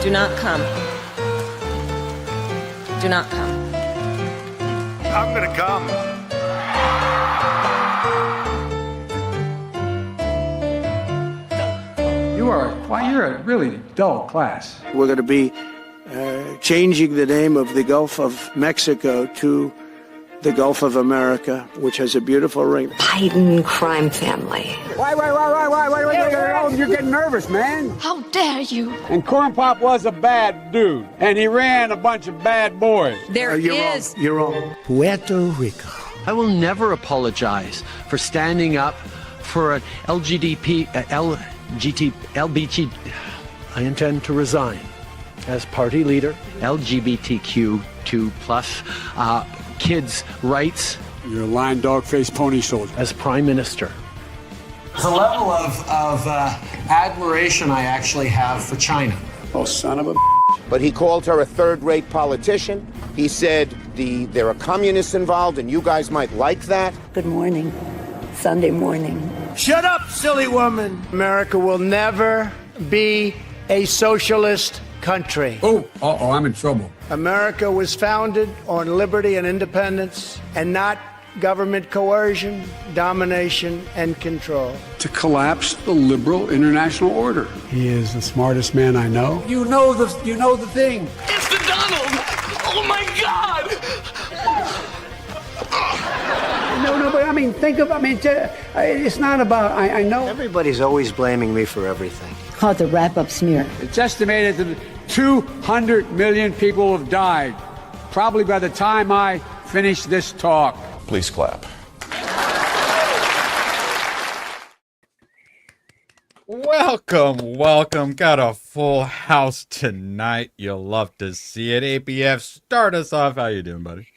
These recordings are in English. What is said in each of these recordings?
Do not come. Do not come. I'm gonna come. You're a really dull class. We're going to be changing the name of the Gulf of Mexico to the Gulf of America, which has a beautiful ring. Biden crime family. Why, you're getting nervous, man. How dare you? And Corn Pop was a bad dude, and he ran a bunch of bad boys. You're wrong. Puerto Rico. I will never apologize for standing up for an LBT. I intend to resign as party leader. LGBTQ2+ kids' rights. You're a lying dog-faced pony soldier. As prime minister. The level of admiration I actually have for China. Oh, son of a... But he called her a third-rate politician. He said there are communists involved and you guys might like that. Good morning. Sunday morning. Shut up, silly woman. America will never be a socialist country. Oh, I'm in trouble. America was founded on liberty and independence and not government coercion, domination, and control. To collapse the liberal international order. He is the smartest man I know. You know the thing. It's the Donald! Oh my God! No, but I mean, it's not about, I know. Everybody's always blaming me for everything. Called the wrap-up smear. It's estimated that 200 million people have died, probably by the time I finish this talk. Please clap. Welcome. Got a full house tonight. You'll love to see it. APF, start us off. How you doing, buddy?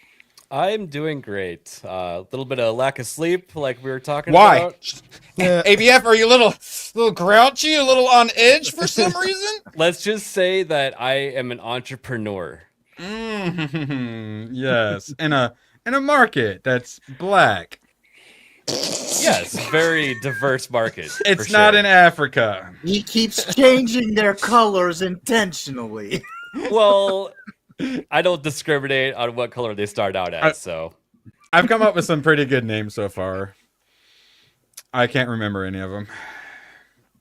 I'm doing great. A little bit of lack of sleep, like we were talking Why? about. APF, are you a little grouchy, a little on edge for some reason? Let's just say that I am an entrepreneur. Yes, in a market that's black. Yes, very diverse market. It's not in Africa. He keeps changing their colors intentionally. Well, I don't discriminate on what color they start out as, so. I've come up with some pretty good names so far. I can't remember any of them.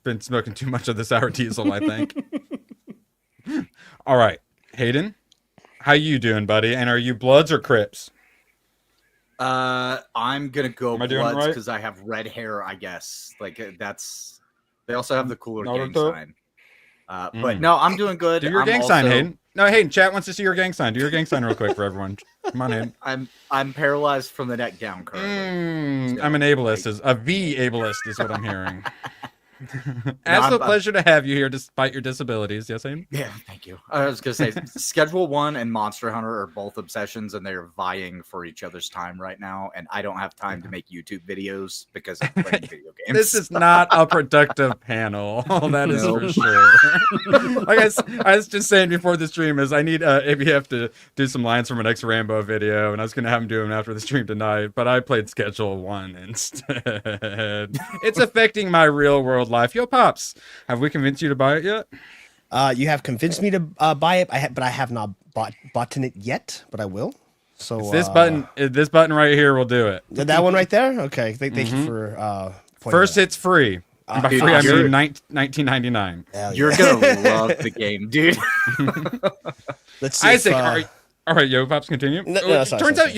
Been smoking too much of the sour diesel, I think. All right, Hayden, how you doing, buddy? And are you Bloods or Crips? I'm gonna go Am I doing Bloods right? because I have red hair, I guess. Like that's. They also have the cooler gang Naruto? sign. But no, I'm doing good. Do your gang sign, Hayden. No, Hayden, chat wants to see your gang sign. Do your gang sign real quick for everyone. Come on, Hayden. I'm paralyzed from the neck down currently. I'm an ableist. A V ableist is what I'm hearing. It's a pleasure to have you here despite your disabilities. Yes, Hayden? Yeah, thank you. I was going to say, Schedule 1 and Monster Hunter are both obsessions, and they're vying for each other's time right now, and I don't have time to make YouTube videos because I'm playing video games. This is not a productive panel. That is for sure. Like I was just saying before the stream is I need ABF to do some lines from an ex-Rambo video, and I was going to have him do them after the stream tonight, but I played Schedule 1 instead. It's affecting my real-world life. Yo, Pops, have we convinced you to buy it yet? You have convinced me to buy it, but I have not bought it yet, but I will. So it's this button right here will do it. That one right there? Okay, thank you for First it's free. And by dude, free, I mean $19.99. You're gonna love the game, dude. Let's see. Isaac, all right, Yo Pops, continue. Turns out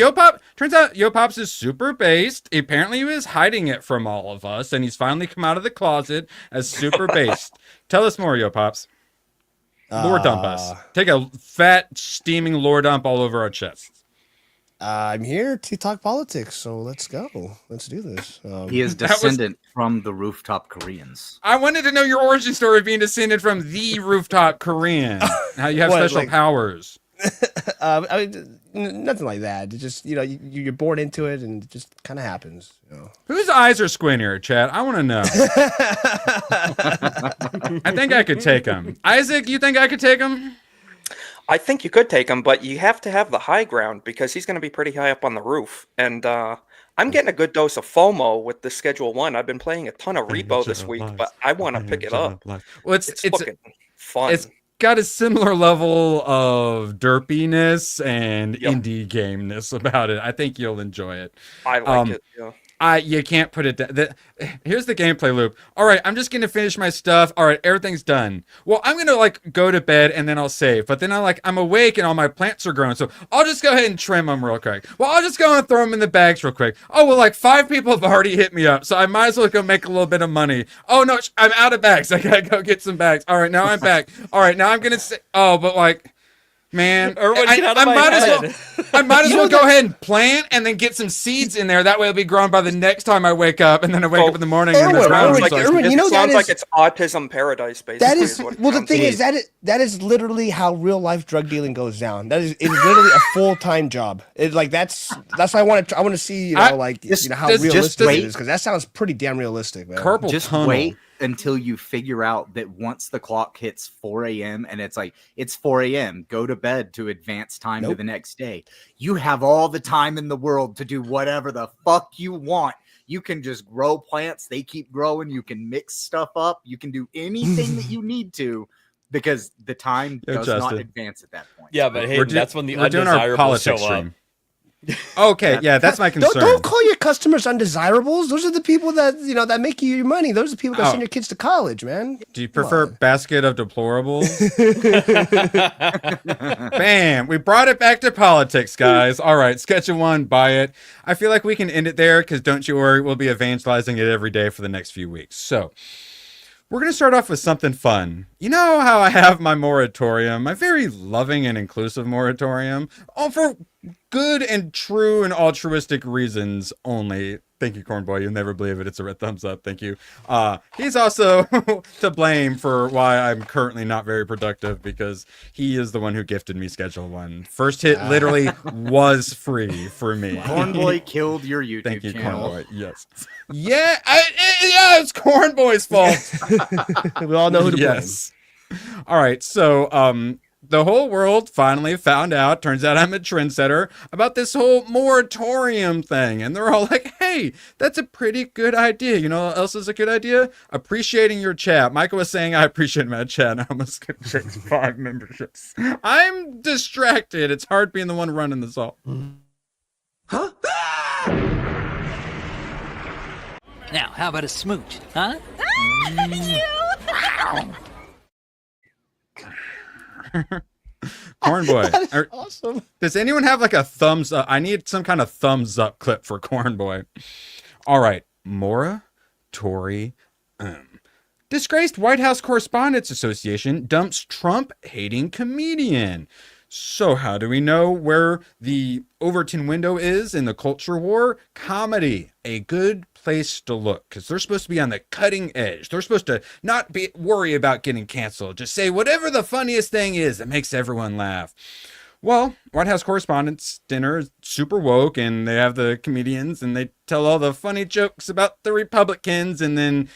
Yo Pops is super based. Apparently, he was hiding it from all of us, and he's finally come out of the closet as super based. Tell us more, Yo Pops. Lore dump us. Take a fat, steaming lore dump all over our chests. I'm here to talk politics, so let's go. Let's do this. He is descendant from the rooftop Koreans. I wanted to know your origin story of being descended from the rooftop Korean. How you have special powers. I mean, nothing like that. It just, you're born into it, and it just kind of happens. Whose eyes are squintier, Chad? I want to know. I think I could take him. Isaac, you think I could take him? I think you could take him, but you have to have the high ground because he's going to be pretty high up on the roof. And I'm getting a good dose of FOMO with the Schedule 1. I've been playing a ton of Repo this week, but I want to pick it up. Well, it's looking fun. It's got a similar level of derpiness and indie gameness about it. I think you'll enjoy it. I like it. Yeah. You can't put it down. Here's the gameplay loop. All right, I'm just gonna finish my stuff. All right, everything's done. Well, I'm gonna like go to bed and then I'll save. But then I'm awake and all my plants are growing, so I'll just go ahead and trim them real quick. Well, I'll just go and throw them in the bags real quick. Oh well, like 5 people have already hit me up, so I might as well go make a little bit of money. Oh no, I'm out of bags. I gotta go get some bags. All right, now I'm back. All right, now I'm gonna say. Oh, but like. Man, I might as well go ahead and plant and then get some seeds in there. That way it'll be grown by the next time I wake up. And then I wake up in the morning and it's grown. Erwin, you know, sounds like it's autism paradise, basically. That is, well, the thing is that is literally how real life drug dealing goes down. It's literally a full-time job. It's like that's why I want to see, how realistic it is, because that sounds pretty damn realistic, man. Just wait until you figure out that once the clock hits 4 a.m. and it's like, it's 4 a.m., go to bed to advance time to the next day. You have all the time in the world to do whatever the fuck you want. You can just grow plants. They keep growing. You can mix stuff up. You can do anything that you need to, because the time does not advance at that point. Yeah, but hey, that's when the undesirables show up. Okay, yeah, that's my concern. Don't call your customers undesirables. Those are the people that that make you your money. Those are the people that send your kids to college, man. Do you prefer basket of deplorables? Bam! We brought it back to politics, guys. All right, sketch of one, buy it. I feel like we can end it there because don't you worry, we'll be evangelizing it every day for the next few weeks. So. We're going to start off with something fun. You know how I have my moratorium, my very loving and inclusive moratorium, all for good and true and altruistic reasons only. Thank you, Cornboy. You'll never believe it. It's a red thumbs up. Thank you. He's also to blame for why I'm currently not very productive, because he is the one who gifted me Schedule 1. First hit literally was free for me. Cornboy killed your YouTube Thank you, channel. Cornboy. Yes. Yeah, it's Cornboy's fault. We all know who to blame. All right, so the whole world finally found out, turns out I'm a trendsetter, about this whole moratorium thing. And they're all like, hey, that's a pretty good idea. You know what else is a good idea? Appreciating your chat. Michael was saying I appreciate my chat, and I almost got 5 memberships. I'm distracted. It's hard being the one running this all. Huh? Now, how about a smooch, huh? Cornboy. Awesome. Does anyone have like a thumbs up? I need some kind of thumbs up clip for Cornboy. All right. Moratorium. Disgraced White House Correspondents Association dumps Trump-hating comedian. So how do we know where the Overton window is in the culture war? Comedy, a good place to look, because they're supposed to be on the cutting edge. They're supposed to not worry about getting canceled. Just say whatever the funniest thing is that makes everyone laugh. Well, White House Correspondents' Dinner is super woke, and they have the comedians, and they tell all the funny jokes about the Republicans, and then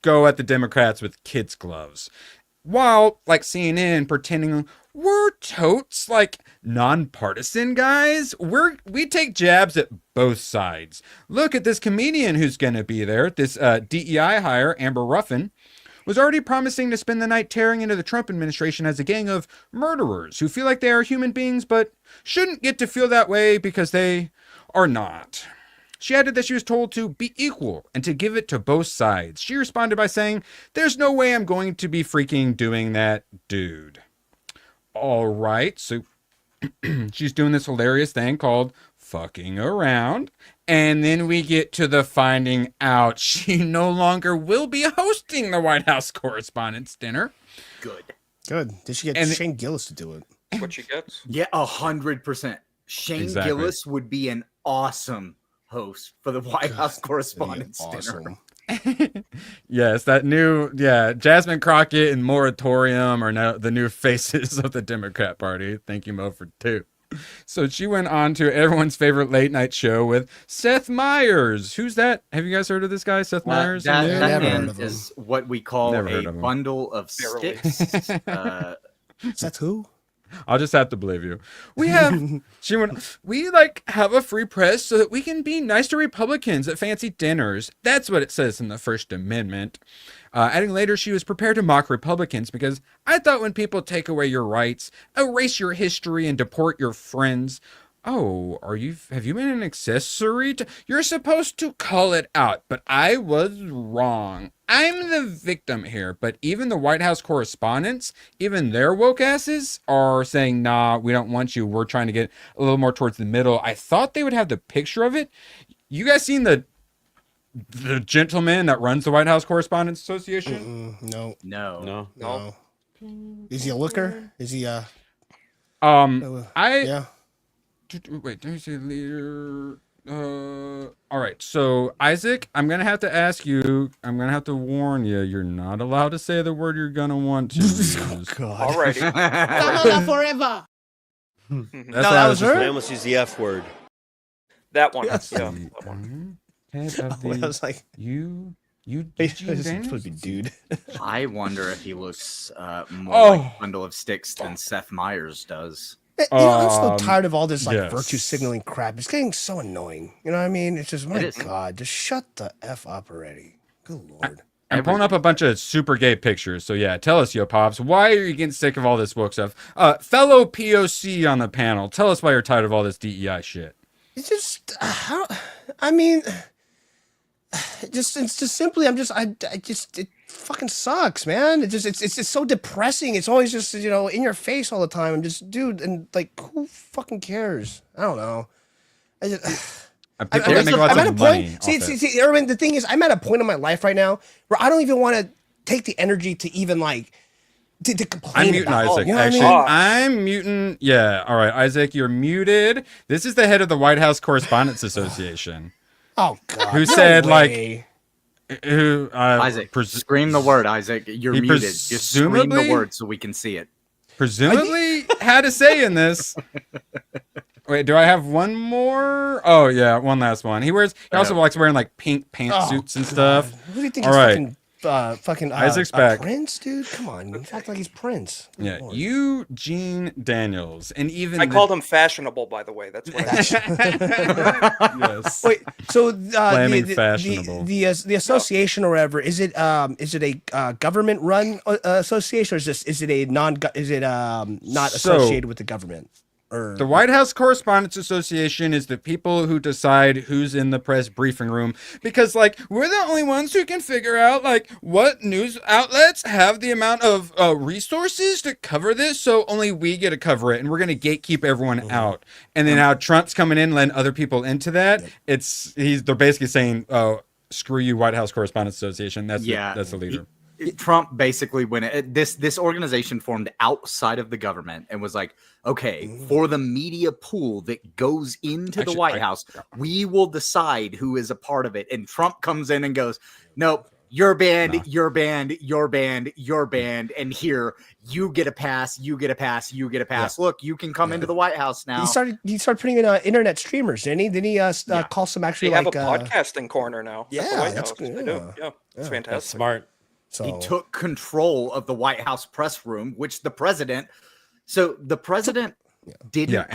go at the Democrats with kids' gloves. While, like CNN, pretending we're totes like nonpartisan guys. We take jabs at both sides. Look at this comedian who's going to be there. This DEI hire, Amber Ruffin, was already promising to spend the night tearing into the Trump administration as a gang of murderers who feel like they are human beings but shouldn't get to feel that way because they are not. She added that she was told to be equal and to give it to both sides. She responded by saying, "There's no way I'm going to be freaking doing that, dude." All right, so she's doing this hilarious thing called fucking around. And then we get to the finding out she no longer will be hosting the White House Correspondents' Dinner. Good. Did she get Shane Gillis to do it? That's what she gets. Yeah, 100%. Shane Gillis would be an awesome host for the White House Correspondents' Dinner. Yes, that new, Jasmine Crockett and Moratorium are now the new faces of the Democrat Party. Thank you, Mo, for 2. So she went on to everyone's favorite late night show with Seth Meyers. Who's that? Have you guys heard of this guy, Seth Meyers? That man is what we call a bundle of sticks. Seth who? I'll just have to believe you. We have a free press so that we can be nice to Republicans at fancy dinners. That's what it says in the First Amendment. Adding later, she was prepared to mock Republicans because I thought when people take away your rights, erase your history, and deport your friends. Oh, have you been an accessory to? You're supposed to call it out, but I was wrong. I'm the victim here, but even the White House correspondents, even their woke asses are saying, nah, we don't want you. We're trying to get a little more towards the middle. I thought they would have the picture of it. You guys seen the gentleman that runs the White House Correspondents Association? No. Is he a looker? Is he yeah. Wait, let me see leader. All right. So Isaac, I'm gonna have to ask you. I'm gonna have to warn you. You're not allowed to say the word you're gonna want to use. Oh, God. Alrighty. Kamala forever. That was her. I almost used the F word. That one. Yes. Yeah. That one. Head of I was like, you supposed to be dude. I wonder if he looks more Oh. like a bundle of sticks than Seth Meyers does. I'm so tired of all this yes. virtue signaling crap. It's getting so annoying. You know what I mean? It's just, my God, just shut the F up already. Good Lord. I'm pulling up a bunch of super gay pictures. So yeah, tell us, Yo Pops, why are you getting sick of all this woke stuff? Fellow POC on the panel, tell us why you're tired of all this DEI shit. It's just, it's just simply, it fucking sucks, man. It's just so depressing. It's always just, in your face all the time. I'm just, dude, and who fucking cares? I don't know. I'm at a point. See, Erwin, the thing is, I'm at a point in my life right now where I don't even want to take the energy to even to complain. I'm muting Isaac. I'm muting. Yeah. All right, Isaac, you're muted. This is the head of the White House Correspondents Association. Oh God. Who said who? Isaac, scream the word. Isaac, you're muted. Just scream the word so we can see it. Presumably had a say in this. Wait, do I have one more? Oh yeah, one last one. He also likes wearing pink pantsuits and stuff. Who do you think All is right. fucking Isaac's back. Prince, dude? Come on, you act like he's Prince. Yeah, Eugene Daniels, and even I called him fashionable, by the way. That's what I yes. Wait, so fashionable. The association or whatever, is it a government run association, or is it not associated with the government? The White House Correspondents Association is the people who decide who's in the press briefing room, because we're the only ones who can figure out what news outlets have the amount of resources to cover this, so only we get to cover it, and we're going to gatekeep everyone out. And then now Trump's coming in, letting other people into that. They're basically saying, "Oh, screw you, White House Correspondents Association." That's the leader. Trump basically this organization formed outside of the government and was like, okay, for the media pool that goes into the White House, we will decide who is a part of it. And Trump comes in and goes, nope, you're banned, you're banned, you're banned, you're banned. And here, you get a pass, you get a pass, you get a pass. Yeah. Look, you can come into the White House now. He started putting in internet streamers, didn't he? Didn't he call some actually they have a podcasting corner now. Yeah, that's good. Yeah, that's fantastic. That's smart. So he took control of the White House press room, which the president didn't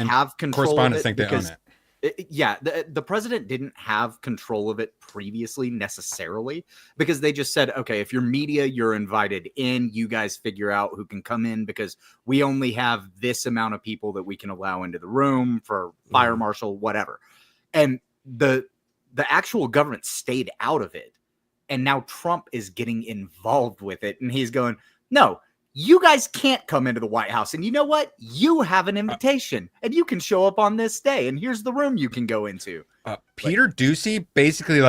have control of it because the president didn't have control of it previously necessarily, because they just said, okay, if you're media, you're invited in, you guys figure out who can come in, because we only have this amount of people that we can allow into the room for fire marshal, whatever. And the actual government stayed out of it. And now Trump is getting involved with it. And he's going, no, you guys can't come into the White House. And you know what? You have an invitation and you can show up on this day. And here's the room you can go into. Peter Doocy basically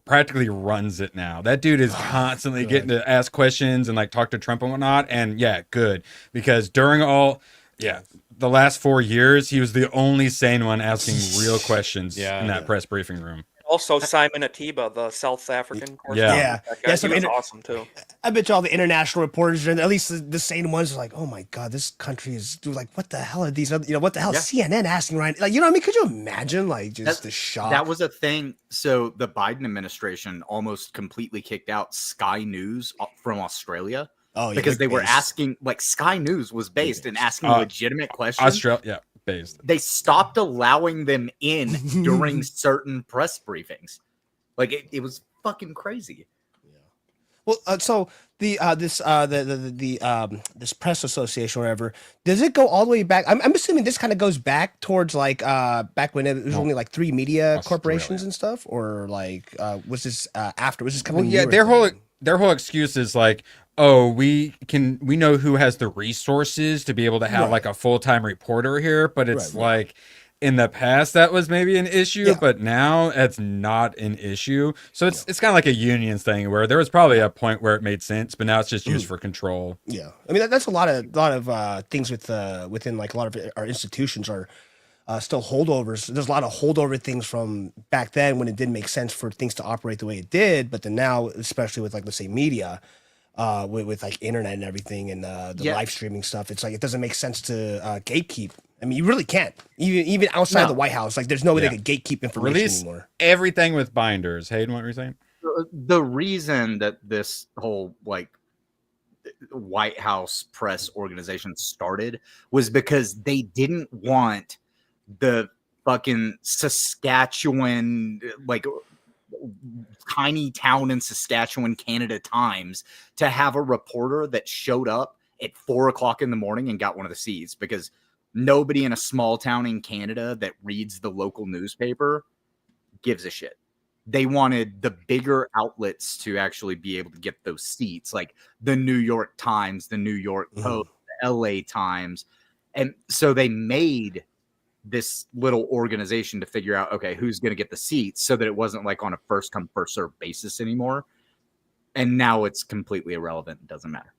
practically runs it now. That dude is constantly getting to ask questions and talk to Trump and whatnot. And yeah, good. Because during the last 4 years, he was the only sane one asking real questions in that press briefing room. Also, Simon Atiba, the South African correspondent. He was awesome too. I bet you all the international reporters, and at least the sane ones, are like, "Oh my God, this country is what the hell are these? What the hell is CNN asking right? You know what I mean? Could you imagine the shock?" That was a thing. So the Biden administration almost completely kicked out Sky News from Australia Oh, yeah, because they were based. asking, like Sky News was based in asking legitimate questions. Australia, based. They stopped allowing them in during certain press briefings. Like it was fucking crazy. Well, so the this press association or whatever, does it go all the way back? I'm assuming this kind of goes back towards like back when it was only like 3 media corporations and stuff, or like was this after? Was this coming? Well, yeah, their whole excuse is like, oh, we know who has the resources to be able to have like a full-time reporter here, but it's like. In the past, that was maybe an issue, but now it's not an issue. So it's kind of like a unions thing where there was probably a point where it made sense, but now it's just used for control. Yeah, I mean that's a lot of things within like a lot of our institutions are still holdovers. There's a lot of holdover things from back then when it didn't make sense for things to operate the way it did, but then now, especially with like let's say media. With like internet and everything and the live streaming stuff, it's like it doesn't make sense to gatekeep. I mean, you really can't. Even outside the White House, like there's no way they could gatekeep information anymore. Everything with binders. Hayden, what were you saying? The reason that this whole like White House press organization started was because they didn't want the fucking Saskatchewan like tiny town in Saskatchewan, Canada Times to have a reporter that showed up at 4 o'clock in the morning and got one of the seats, because nobody in a small town in Canada that reads the local newspaper gives a shit. They wanted the bigger outlets to actually be able to get those seats, like the New York Times, the New York Post, the LA Times. And so they made this little organization to figure out, okay, who's going to get the seats, so that it wasn't like on a first come first serve basis anymore. And now it's completely irrelevant. It doesn't matter.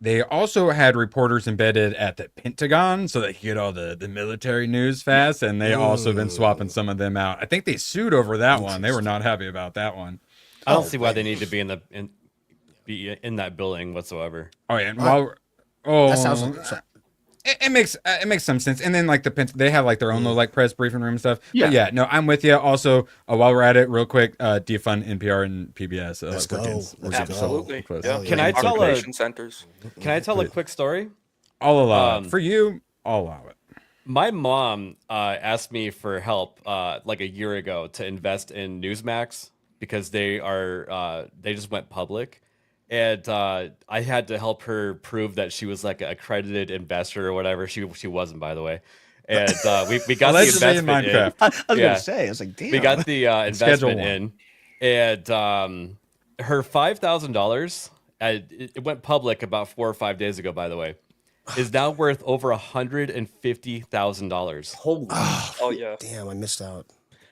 They also had reporters embedded at the Pentagon so they could get all the military news fast, and they also been swapping some of them out. I think they sued over that one. They were not happy about that one. I don't see why they need to be in that building whatsoever. Oh yeah, and that sounds like it makes some sense. And then like they have like their own little like press briefing room and stuff. Yeah, but yeah. No, I'm with you. Also, while we're at it, real quick, defund NPR and PBS. Let's go. Absolutely. Yeah. Can I tell centers? Can I tell a quick story? I'll allow it. For you, I'll allow it. My mom asked me for help like a year ago to invest in Newsmax because they just went public. And I had to help her prove that she was like an accredited investor or whatever. She wasn't, by the way. And we got the investment in. I was gonna say, I was like, damn. We got the investment in, and her $5,000. It went public about 4 or 5 days ago, by the way. Is now worth over $150,000. Holy! Oh yeah! Damn, I missed out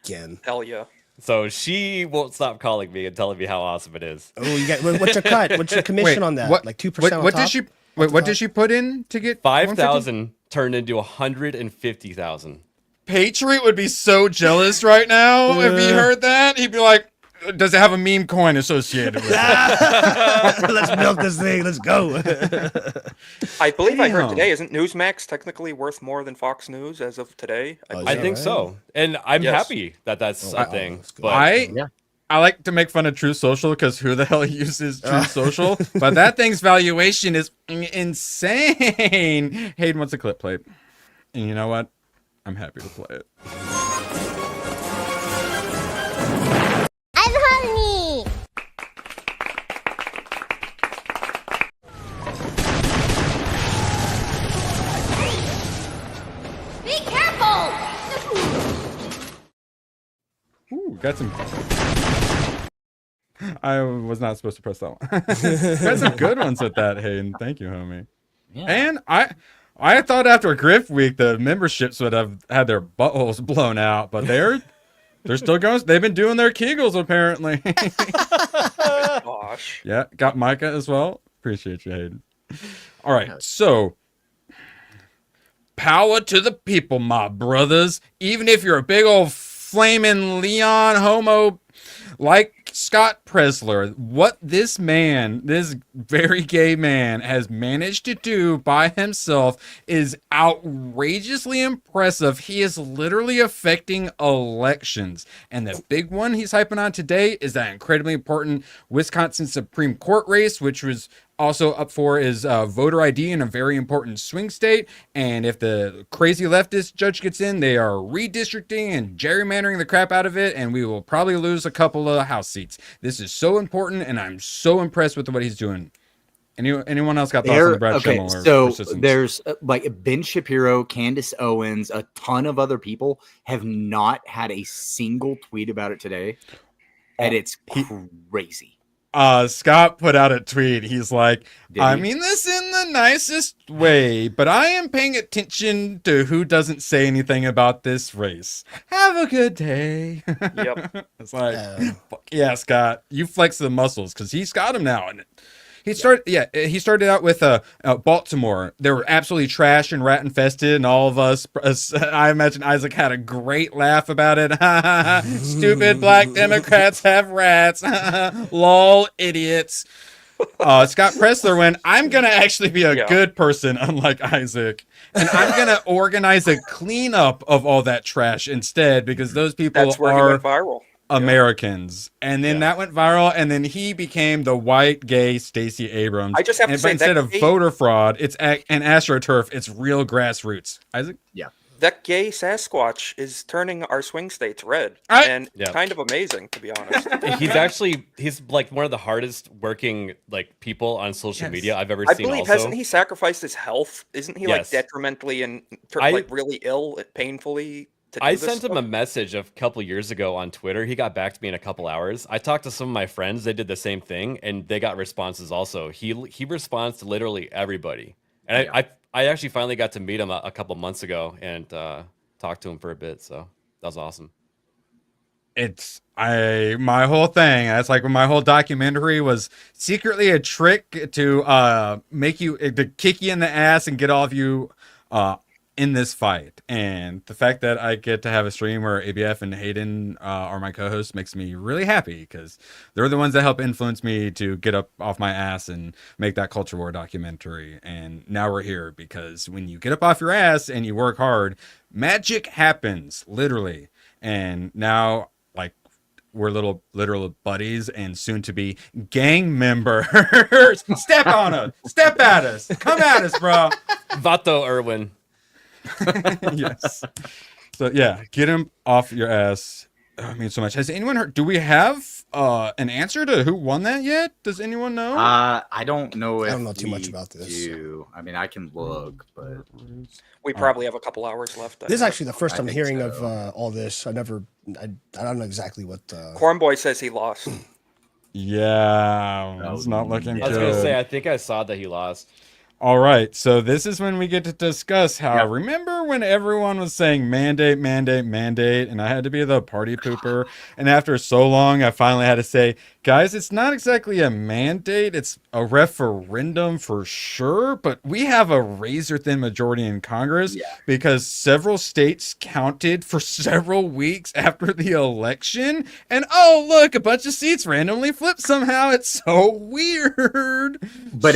again. Hell yeah! So she won't stop calling me and telling me how awesome it is. Oh, you got what's your cut? What's your commission on that? What, like 2%? What did she? Wait, what did she put in to get 5,000 turned into 150,000? Patriot would be so jealous right now if he heard that. He'd be like, "Does it have a meme coin associated with it?" Let's milk this thing. Let's go. I believe I heard today. Isn't Newsmax technically worth more than Fox News as of today? I think so, and I'm happy that that's a thing. But I like to make fun of Truth Social because who the hell uses Truth Social? But that thing's valuation is insane. Hayden wants a clip played, and you know what? I'm happy to play it. I'm hungry. Be careful! Ooh, got some. I was not supposed to press that one. Got some good ones with that, Hayden. Thank you, homie. Yeah. And I thought after Griff Week the memberships would have had their buttholes blown out, but they're still going. They've been doing their Kegels apparently. Gosh. Yeah, got Micah as well. Appreciate you, Hayden. All right, so power to the people, my brothers. Even if you're a big old flaming Leon homo like Scott Presler, what this man, this very gay man, has managed to do by himself is outrageously impressive. He is literally affecting elections. And the big one he's hyping on today is that incredibly important Wisconsin Supreme Court race, which was also up for is voter ID in a very important swing state. And if the crazy leftist judge gets in, they are redistricting and gerrymandering the crap out of it. And we will probably lose a couple of House seats. This is so important. And I'm so impressed with what he's doing. Anyone else got thoughts on the Brad Schemmel? So there's like Ben Shapiro, Candace Owens, a ton of other people have not had a single tweet about it today. And it's crazy. Scott put out a tweet. He's like, I mean this in the nicest way, but I am paying attention to who doesn't say anything about this race. Have a good day. Yep. It's like, fuck yeah, Scott, you flex the muscles because he's got him now. And he started out with Baltimore. They were absolutely trash and rat infested, and all of us, I imagine Isaac had a great laugh about it. Stupid black Democrats have rats. Lol, idiots. Scott Pressler went, I'm going to actually be a good person, unlike Isaac. And I'm going to organize a cleanup of all that trash instead, because those people That's where he went viral. Americans. And then that went viral, and then he became the white gay Stacey Abrams. I just have to say, instead of voter fraud, it's an AstroTurf. It's real grassroots. Isaac? Yeah. That gay Sasquatch is turning our swing states red, and kind of amazing, to be honest. He's like one of the hardest working like people on social media I've ever seen. I believe hasn't he sacrificed his health? Isn't he like detrimentally and like really ill, painfully? I sent him a message a couple years ago on Twitter. He got back to me in a couple hours. I talked to some of my friends. They did the same thing, and they got responses also. He responds to literally everybody. And I actually finally got to meet him a couple months ago and talked to him for a bit. So that was awesome. My whole thing. That's like when my whole documentary was secretly a trick to kick you in the ass and get all of you in this fight. And the fact that I get to have a stream where ABF and Hayden are my co-hosts makes me really happy, because they're the ones that help influence me to get up off my ass and make that culture war documentary. And now we're here because when you get up off your ass and you work hard, magic happens, literally. And now we're literal buddies and soon to be gang members. Step on us, step at us, come at us, bro. Vato Irwin. Yes. So yeah, get him off your ass. I mean, so much. Has anyone heard? Do we have an answer to who won that yet? Does anyone know? I don't know. I don't know too much about this. I mean, I can look, but we probably have a couple hours left. This is actually the first I'm hearing of all this. I don't know exactly what. Corn Boy says he lost. Yeah, it's not looking good. I was gonna say, I think I saw that he lost. All right, so this is when we get to discuss how, remember when everyone was saying mandate, mandate, mandate, and I had to be the party pooper, and after so long, I finally had to say, guys, it's not exactly a mandate, it's a referendum for sure, but we have a razor-thin majority in Congress because several states counted for several weeks after the election, and oh, look, a bunch of seats randomly flipped somehow. It's so weird. But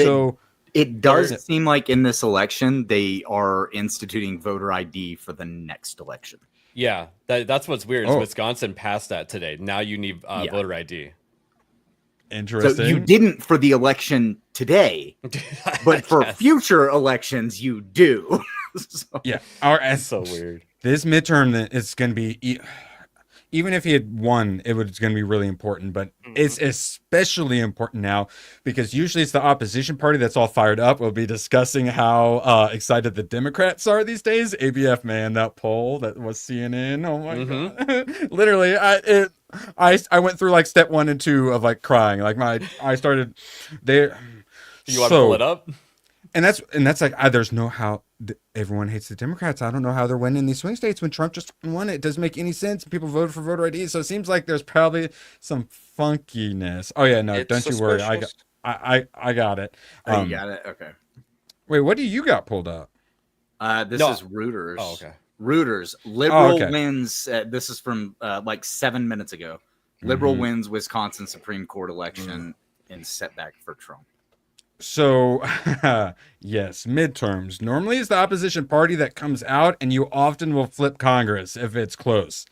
it does seem like in this election, they are instituting voter ID for the next election. Yeah, that's what's weird. Is Wisconsin passed that today. Now you need voter ID. Interesting. So you didn't for the election today, but for future elections, you do. Yeah. That's so weird. This midterm is going to be... Even if he had won, it was going to be really important, but it's especially important now because usually it's the opposition party that's all fired up. We'll be discussing how excited the Democrats are these days. ABF, man, that poll that was CNN. Oh my God. Literally, I went through like step 1 and 2 of like crying. Like I started there. You want to pull it up? And that's like, there's no how everyone hates the Democrats. I don't know how they're winning these swing states when Trump just won it. It doesn't make any sense. People voted for voter ID. So it seems like there's probably some funkiness. Oh yeah, no, don't you worry. I got it. You got it? Okay. Wait, what do you got pulled up? This is Reuters. Oh, okay. Reuters. Liberal wins. This is from like 7 minutes ago. Liberal wins Wisconsin Supreme Court election in setback for Trump. So, yes, midterms. Normally it's the opposition party that comes out, and you often will flip Congress if it's close.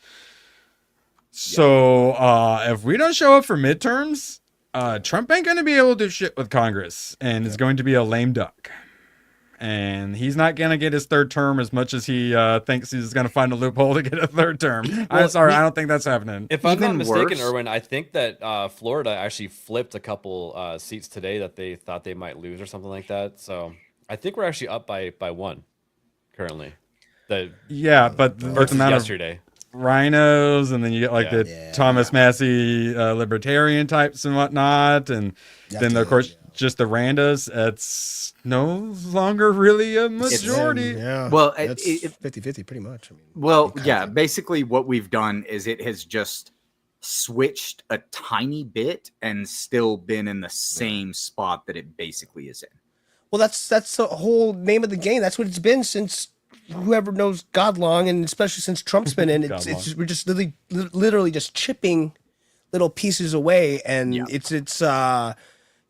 So, if we don't show up for midterms, Trump ain't going to be able to do shit with Congress, and is going to be a lame duck. And he's not going to get his third term as much as he thinks he's going to find a loophole to get a third term. I'm sorry, I don't think that's happening. If I'm not mistaken, Erwin, I think that Florida actually flipped a couple seats today that they thought they might lose or something like that. So I think we're actually up by one currently. Yeah, but the amount yesterday. Of rhinos, and then you get like the Thomas Massey libertarian types and whatnot, and then of course just the randos. It's no longer really a majority. Well, it's 50-50 pretty much. I mean, well, yeah, basically what we've done is it has just switched a tiny bit and still been in the same spot that it basically is in. Well, that's the whole name of the game. That's what it's been since whoever knows God long, and especially since Trump's been in. It's just, we're just literally just chipping little pieces away, and it's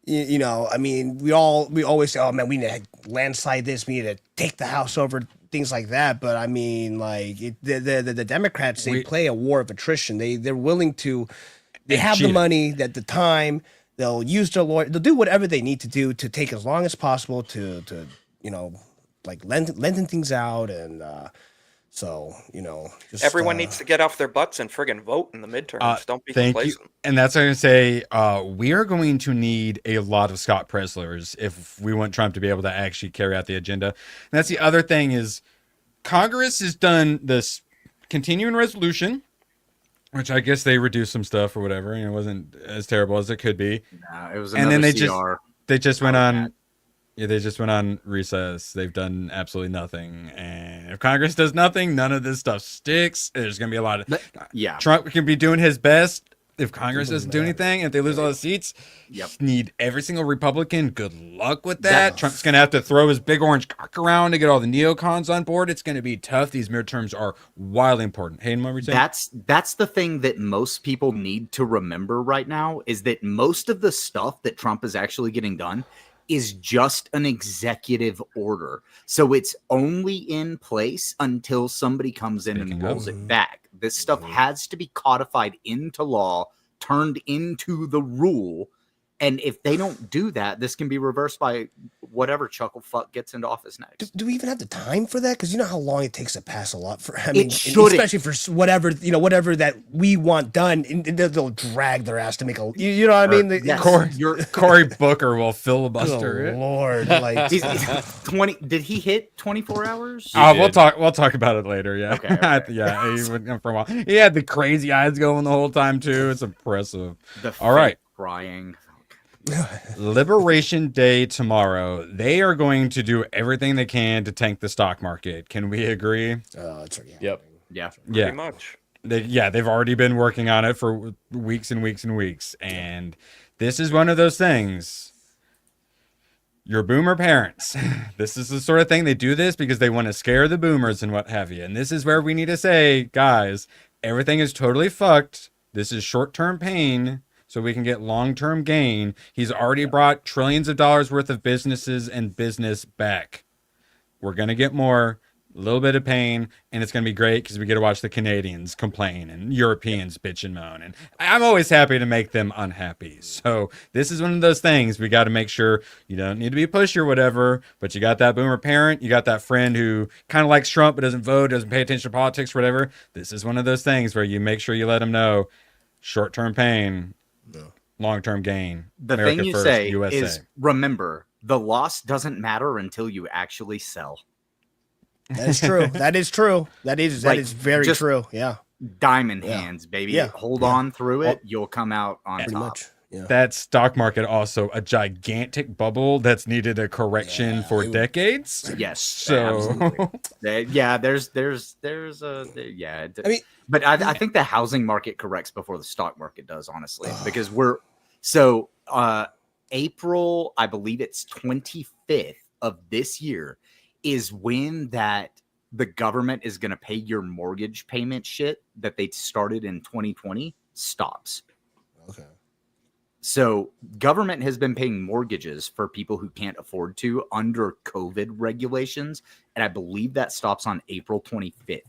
you know, I mean, we always say, oh man, we need to landslide this, we need to take the House over, things like that. But I mean, like the Democrats, they play a war of attrition. They're willing to, they have the money, at the time, they'll use their lawyer, they'll do whatever they need to do to take as long as possible to you know, like lending things out, and so you know, just, everyone needs to get off their butts and friggin' vote in the midterms. Don't be complacent. You. And that's what I'm going to say. We are going to need a lot of Scott Preslers if we want Trump to be able to actually carry out the agenda. And that's the other thing is Congress has done this continuing resolution, which I guess they reduced some stuff or whatever. You know, it wasn't as terrible as it could be. No, it was and then CR. they just went on. Yeah, they just went on recess. They've done absolutely nothing. And if Congress does nothing, none of this stuff sticks. There's going to be a lot of... Trump can be doing his best. If Congress doesn't do anything, if they lose all the seats, need every single Republican. Good luck with that. Trump's going to have to throw his big orange cock around to get all the neocons on board. It's going to be tough. These midterms are wildly important. Hayden, what were you saying? That's the thing that most people need to remember right now, is that most of the stuff that Trump is actually getting done is just an executive order. So it's only in place until somebody comes in and rolls it back. This stuff has to be codified into law, turned into the rule. And if they don't do that, this can be reversed by whatever chucklefuck gets into office next. Do we even have the time for that? Because you know how long it takes to pass a lot. For I mean, especially for whatever that we want done, and they'll drag their ass to make a. You know what I mean? Cory Booker will filibuster. Good Lord, like he's 20. Did he hit 24 hours? We'll talk about it later. Yeah, okay. Yeah, he went for a while. He had the crazy eyes going the whole time too. It's impressive. All right, crying. Liberation Day tomorrow. They are going to do everything they can to tank the stock market. Can we agree? Yep. Yeah. Pretty much. They've already been working on it for weeks and weeks and weeks. And this is one of those things. Your boomer parents. This is the sort of thing they do this because they want to scare the boomers and what have you. And this is where we need to say, guys, everything is totally fucked. This is short-term pain, so we can get long-term gain. He's already brought trillions of dollars worth of businesses and business back. We're going to get more, a little bit of pain, and it's going to be great because we get to watch the Canadians complain and Europeans bitch and moan. And I'm always happy to make them unhappy. So this is one of those things we got to make sure you don't need to be pushy or whatever, but you got that boomer parent, you got that friend who kind of likes Trump but doesn't vote, doesn't pay attention to politics or whatever. This is one of those things where you make sure you let them know short-term pain, long-term gain. The America thing you first, say USA. is, remember, the loss doesn't matter until you actually sell. That is true. That is true. That is very true. Yeah. Diamond hands, baby. Yeah. Hold on through it. You'll come out on Pretty top. much. Yeah. That stock market also a gigantic bubble that's needed a correction for decades. Yes. So yeah, there's a yeah. I mean, but I think the housing market corrects before the stock market does, honestly, because April, I believe it's 25th of this year is when that the government is going to pay your mortgage payment shit that they started in 2020 stops. Okay. So government has been paying mortgages for people who can't afford to under COVID regulations. And I believe that stops on April 25th.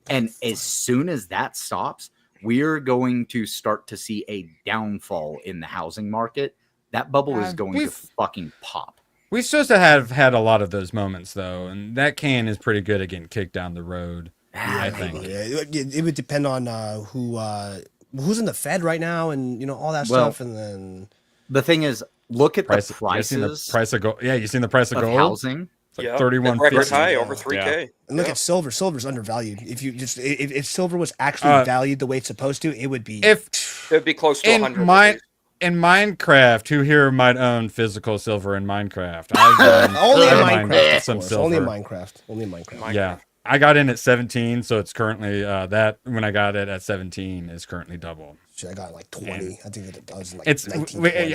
And as soon as that stops, we're going to start to see a downfall in the housing market. That bubble is going to fucking pop. We're supposed to have had a lot of those moments, though, and that can is pretty good at getting kicked down the road. I think it would depend on who's in the Fed right now, and all that stuff. And then the thing is, look at the prices. You seen the price of gold? Yeah, you seen the price of gold? Housing. It's like 31 record high, over 3K. Yeah. And look at silver. Silver's undervalued. If silver was actually valued the way it's supposed to, it would be. It'd be close to 100. In Minecraft, who here might own physical silver in Minecraft? I've only in Minecraft. Some silver. Only in Minecraft. Only in Minecraft. Yeah. I got in at 17, so it's currently that when I got it at 17 is currently double. I got like 20. And I think that was like it's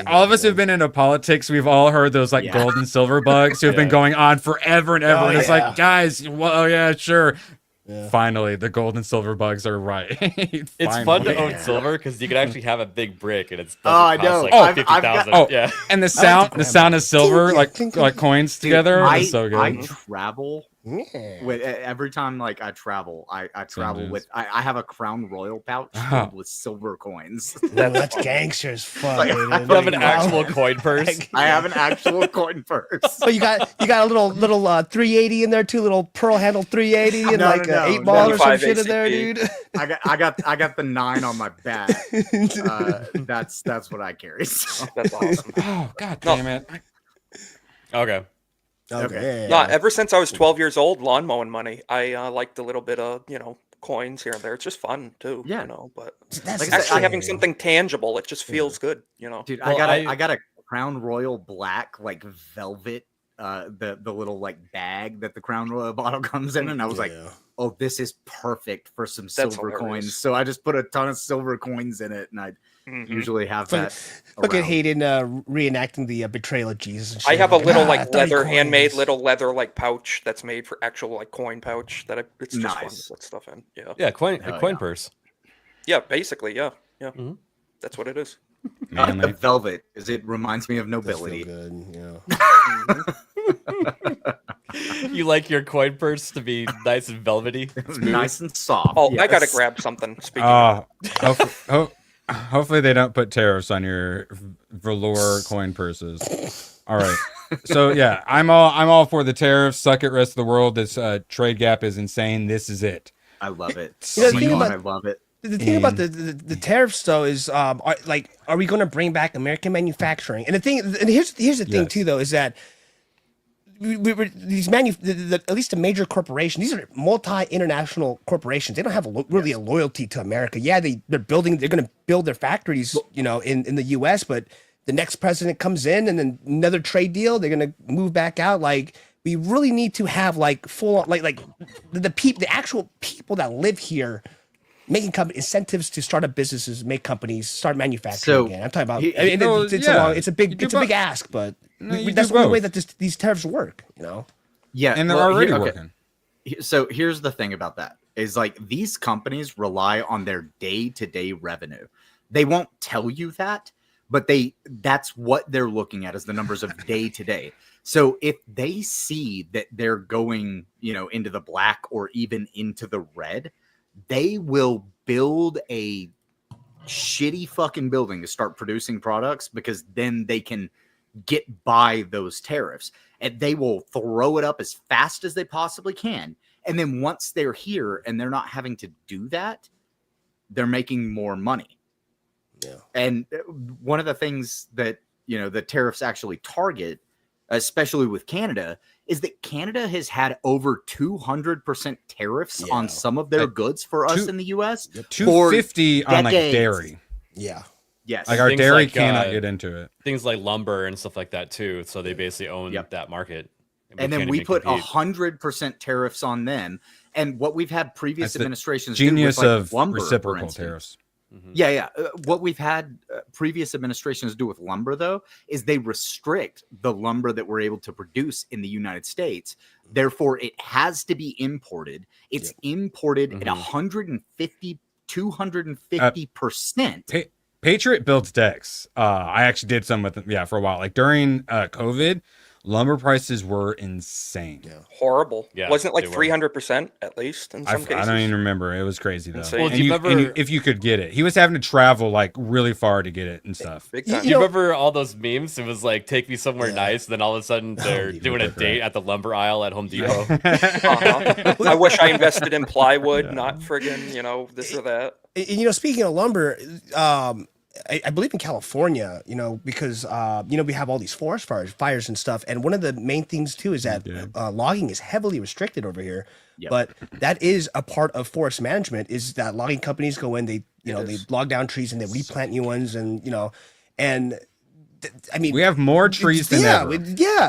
all of us who've been into politics. We've all heard those like gold and silver bugs who have been going on forever and ever. And it's like, guys, well, yeah, sure. Yeah. Finally, the gold and silver bugs are right. It's fun to own silver because you can actually have a big brick and it's I know. Like 50,000. Yeah, and the sound of silver like coins together is so good. I travel. With every time like I travel, I travel with I have a Crown Royal pouch filled with silver coins. That's gangsters fuck. Like, you have an actual coin purse. I have an actual coin purse. Oh, you got a little 380 in there too, little pearl handle 380 and 8 ball or some shit in there, dude. I got the 9 on my back. That's what I carry. So. That's awesome. Oh god damn it. Okay. Okay. Yeah, ever since I was 12 years old, lawn mowing money. I liked a little bit of, coins here and there. It's just fun too, but that's actually having something tangible, it just feels good, Dude, I got a Crown Royal black like velvet the little like bag that the Crown Royal bottle comes in, and I was like, oh, this is perfect for some silver coins. So I just put a ton of silver coins in it, and I usually have that. Look at Hayden reenacting the betrayal of Jesus. And shit. I have a little like leather, handmade little leather like pouch that's made for actual like coin pouch that it's just fun to put stuff in. Yeah, coin purse. Yeah, basically, yeah. That's what it is. The velvet, because it reminds me of nobility. Good, You like your coin purse to be nice and velvety, nice and soft. Oh, I gotta grab something. Speaking hopefully they don't put tariffs on your velour coin purses. All right. So yeah, I'm all for the tariffs. Suck it, rest of the world. This trade gap is insane. This is it. I love it. I love it. The thing about the tariffs though is are we going to bring back American manufacturing? And here's the thing too though is that these at least the major corporations, these are multi-international corporations. They don't have really a loyalty to America. Yeah, they're going to build their factories, in the U.S., but the next president comes in and then another trade deal, they're going to move back out. Like, we really need to have like full, the actual people that live here making incentives to start up businesses, make companies, start manufacturing again. I'm talking about. It's a big ask, but that's the only way that these tariffs work. Yeah, and they're already working. So here's the thing about that is like these companies rely on their day-to-day revenue. They won't tell you that, but that's what they're looking at is the numbers of day-to-day. So if they see that they're going, into the black or even into the red, they will build a shitty fucking building to start producing products because then they can get by those tariffs, and they will throw it up as fast as they possibly can. And then once they're here and they're not having to do that, they're making more money. Yeah. And one of the things that, the tariffs actually target, especially with Canada, is that Canada has had over 200% tariffs on some of their goods for us in the U.S. 250 on like dairy. Yeah. Yes. Like our Things dairy cannot get into it. Things like lumber and stuff like that too. So they basically own that market. And then we put 100% tariffs on them. And what we've had previous administrations genius do with of lumber, reciprocal tariffs. Yeah. What we've had previous administrations do with lumber, though, is they restrict the lumber that we're able to produce in the United States. Therefore, it has to be imported. It's imported at 150, 250%. Patriot builds decks. I actually did some with them, for a while. Like during COVID, lumber prices were insane. Horrible. Yeah, Wasn't it they like were. 300% at least in some I cases? don't even remember. It was crazy though. Insane. Well, And do you remember- if you could get it, he was having to travel like really far to get it and stuff. Big You time. Do you know- remember all those memes? It was like, take me somewhere nice. Then all of a sudden they're doing a date at the lumber aisle at Home Depot. I wish I invested in plywood, not friggin', this or that. Speaking of lumber, I believe in California, because we have all these forest fires and stuff, and one of the main things too is that logging is heavily restricted over here. Yep. But that is a part of forest management. Is that logging companies go in, they log down trees and they replant new ones, and I mean, we have more trees than ever.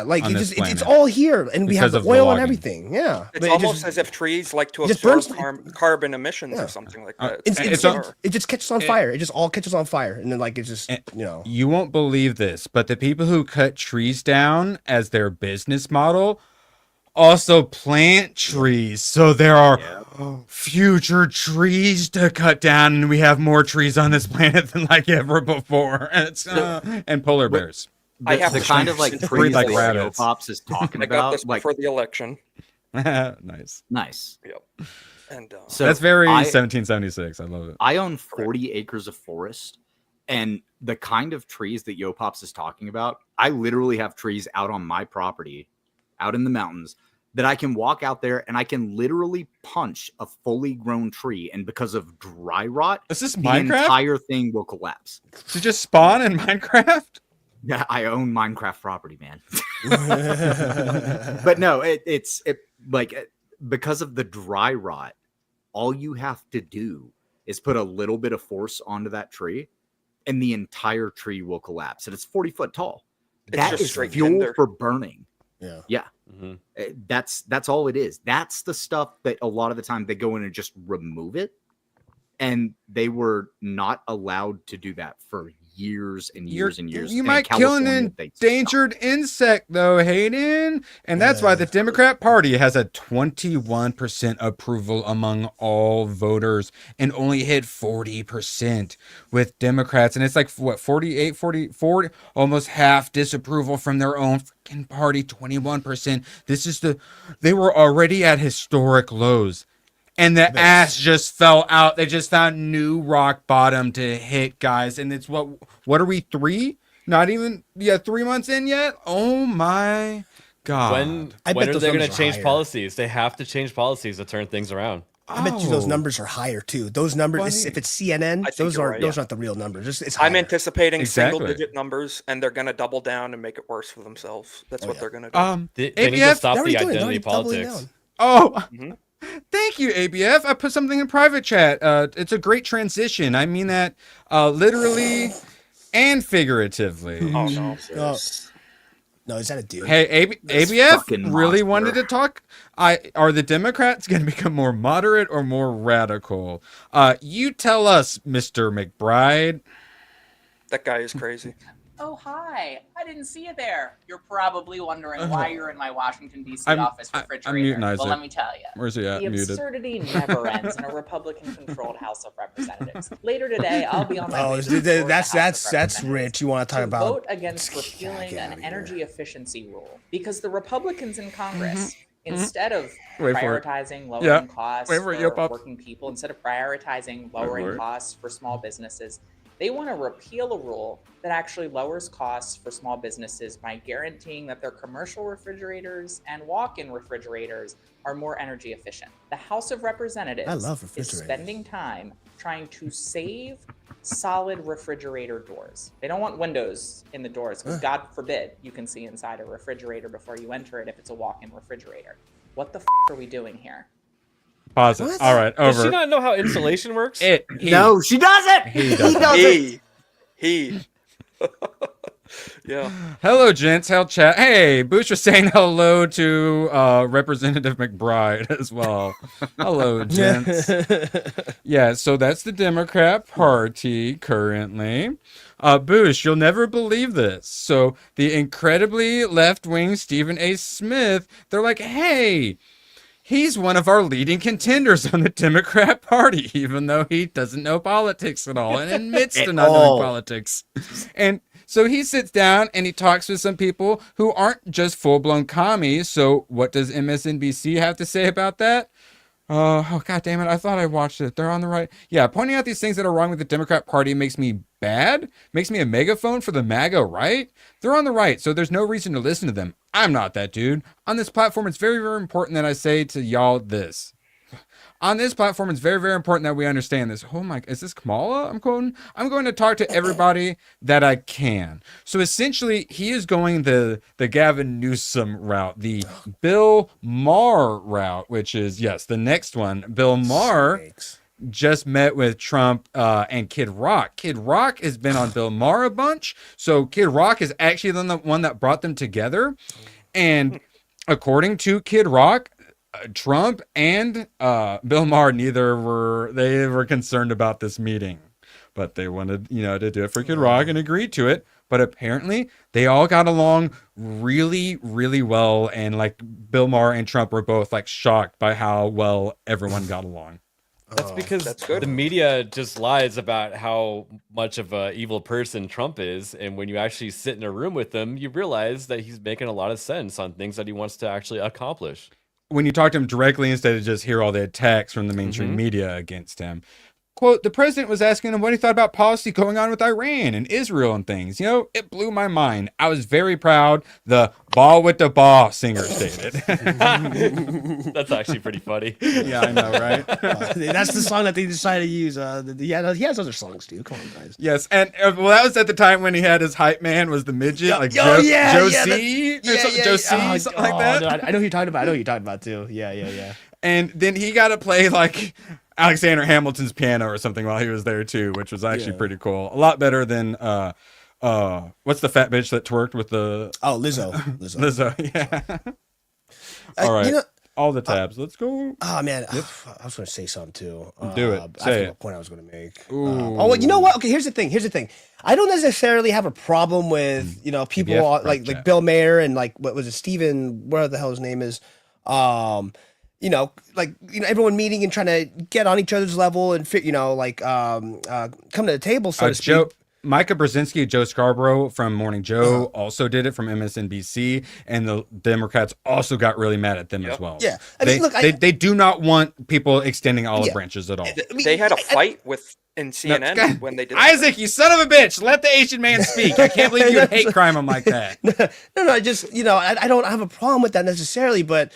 Like on this it's planet all here, and we have because the of oil and logging. everything. Yeah, It's but almost as if trees like to it just absorb burns- carbon emissions or something like that. it just catches on it- fire. It just all catches on fire, and then like it just You won't believe this, but the people who cut trees down as their business model also plant trees. So there are future trees to cut down, and we have more trees on this planet than like ever before. And polar bears. The kind of like trees like that rabbits. Pops is talking I got about, this like before the election. Nice. Yep. And So that's very I- 1776. I love it. I own 40 acres of forest, and the kind of trees that Yopops is talking about, I literally have trees out on my property, out in the mountains, that I can walk out there and I can literally punch a fully grown tree, and because of dry rot, Is this the Minecraft? entire thing will collapse. To just spawn in Minecraft? Yeah, I own Minecraft property, man. But no, it's because of the dry rot, all you have to do is put a little bit of force onto that tree, and the entire tree will collapse. And it's 40 foot tall. It's That just is straight fuel tinder. for burning. yeah. That's all it is. That's the stuff that a lot of the time they go in and just remove it, and they were not allowed to do that for years and years and years. You And in might kill an California, they endangered insect, though, Hayden. And that's why the Democrat Party has a 21% approval among all voters and only hit 40% with Democrats. And it's like, what, 48, 40, almost half disapproval from their own freaking party, 21%. They were already at historic lows. And the ass just fell out. They just found new rock bottom to hit, guys. And it's what are we, 3? Not even 3 months in yet? Oh my God. When are they going to change policies? They have to change policies to turn things around. I bet you those numbers are higher too. Those numbers, if it's CNN, those aren't the real numbers. It's I'm higher. anticipating Exactly. single-digit numbers, and they're going to double down and make it worse for themselves. That's what they're going to do. They need to ABF? stop They're already the doing it. They're identity already doubling politics. down. Oh, thank you, ABF. I put something in private chat. It's a great transition. I mean that literally and figuratively. Oh, no. No, is that a dude? Hey, fucking ABF really monster. wanted to talk. Are the Democrats going to become more moderate or more radical? You tell us, Mr. McBride. That guy is crazy. Oh, hi. I didn't see you there. You're probably wondering why you're in my Washington, D.C. I'm- office I'm refrigerator. muting Well, Isaac. let me tell you. Where's he at? The Muted. absurdity never ends in a Republican-controlled House of Representatives. Later today, I'll be on my way to dude, the that's House of that's rich. You want to talk to about vote against repealing an energy efficiency rule because the Republicans in Congress, instead of Wait for it. prioritizing lowering Yeah. costs Wait for it, for Yopop. working people, instead of prioritizing lowering it. costs for small businesses, they want to repeal a rule that actually lowers costs for small businesses by guaranteeing that their commercial refrigerators and walk-in refrigerators are more energy efficient. The House of Representatives I love is refrigerators. spending time trying to save solid refrigerator doors. They don't want windows in the doors because God forbid you can see inside a refrigerator before you enter it if it's a walk-in refrigerator. What the are we doing here? Pause it. All right, Does over. she not know how insulation works? No, she doesn't. He doesn't. He. Yeah. Hello, gents. Hell chat. Hey, Bush was saying hello to Representative McBride as well. Hello, gents. Yeah, so that's the Democrat Party currently. Bush, you'll never believe this. So the incredibly left-wing Stephen A. Smith, they're like, hey, he's one of our leading contenders on the Democrat Party, even though he doesn't know politics at all and admits to not knowing politics. And So he sits down and he talks with some people who aren't just full-blown commies. So what does MSNBC have to say about that? Oh, God damn it. I thought I watched it. They're on the right. Yeah, pointing out these things that are wrong with the Democrat Party makes me bad. Makes me a megaphone for the MAGA right. They're on the right, so there's no reason to listen to them. I'm not that dude. On this platform, it's very, very important that I say to y'all this. On this platform, it's very, very important that we understand this. Oh my, is this Kamala I'm quoting? I'm going to talk to everybody that I can. So essentially, he is going the Gavin Newsom route, the Bill Maher route, which is, yes, the next one. Bill Maher just met with Trump and Kid Rock. Kid Rock has been on Bill Maher a bunch. So Kid Rock is actually the one that brought them together. And according to Kid Rock, Trump and Bill Maher they were concerned about this meeting, but they wanted to do it for Kid Rock and agreed to it. But apparently they all got along really, really well, and like Bill Maher and Trump were both like shocked by how well everyone got along. That's because the media just lies about how much of an evil person Trump is, and when you actually sit in a room with him, you realize that he's making a lot of sense on things that he wants to actually accomplish. When you talk to him directly instead of just hear all the attacks from the mainstream media against him. Quote, the president was asking him what he thought about policy going on with Iran and Israel and things. It blew my mind. I was very proud. The ball with the ball singer stated. That's actually pretty funny. Yeah, I know, right? That's the song that they decided to use. He has other songs too. Come on, guys. Yes, and that was at the time when he had his hype man was the midget, Joe C, Joe C, something like that. No, I know who you're talking about. I know who you're talking about too. Yeah. And then he got to play like Alexander Hamilton's piano or something while he was there too, which was actually pretty cool. A lot better than what's the fat bitch that twerked with the Lizzo. Yeah. All right. All the tabs. Let's go. Oh man, I was going to say something too. Do it. I forgot what point I was going to make. Well, you know what? Okay, here's the thing. I don't necessarily have a problem with people like Bill Maher and like what was it, Stephen? Whatever the hell his name is. Everyone meeting and trying to get on each other's level and fit, come to the table, so to speak. Micah Brzezinski, Joe Scarborough from Morning Joe also did it from MSNBC, and the Democrats also got really mad at them as well. Yeah, I mean, they do not want people extending olive branches at all. They had a fight in CNN when they did. Isaac, you son of a bitch! Let the Asian man speak. I can't believe you hate crime him like that. No, I just I don't have a problem with that necessarily, but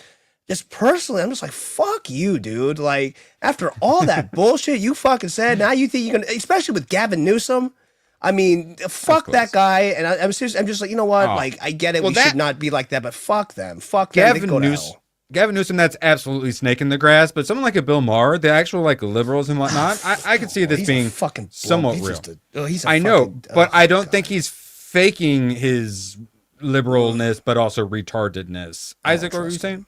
just personally, I'm just like, fuck you, dude. Like, after all that bullshit you fucking said, now you think you can, especially with Gavin Newsom. I mean, fuck that guy. And I'm serious. I'm just like, you know what? Like, I get it. We should not be like that, but fuck them. Fuck them. Gavin Newsom, that's absolutely snake in the grass. But someone like a Bill Maher, the actual like liberals and whatnot, I could see this being somewhat real. I know, but I don't think he's faking his liberalness, but also retardedness. Isaac, what were you saying?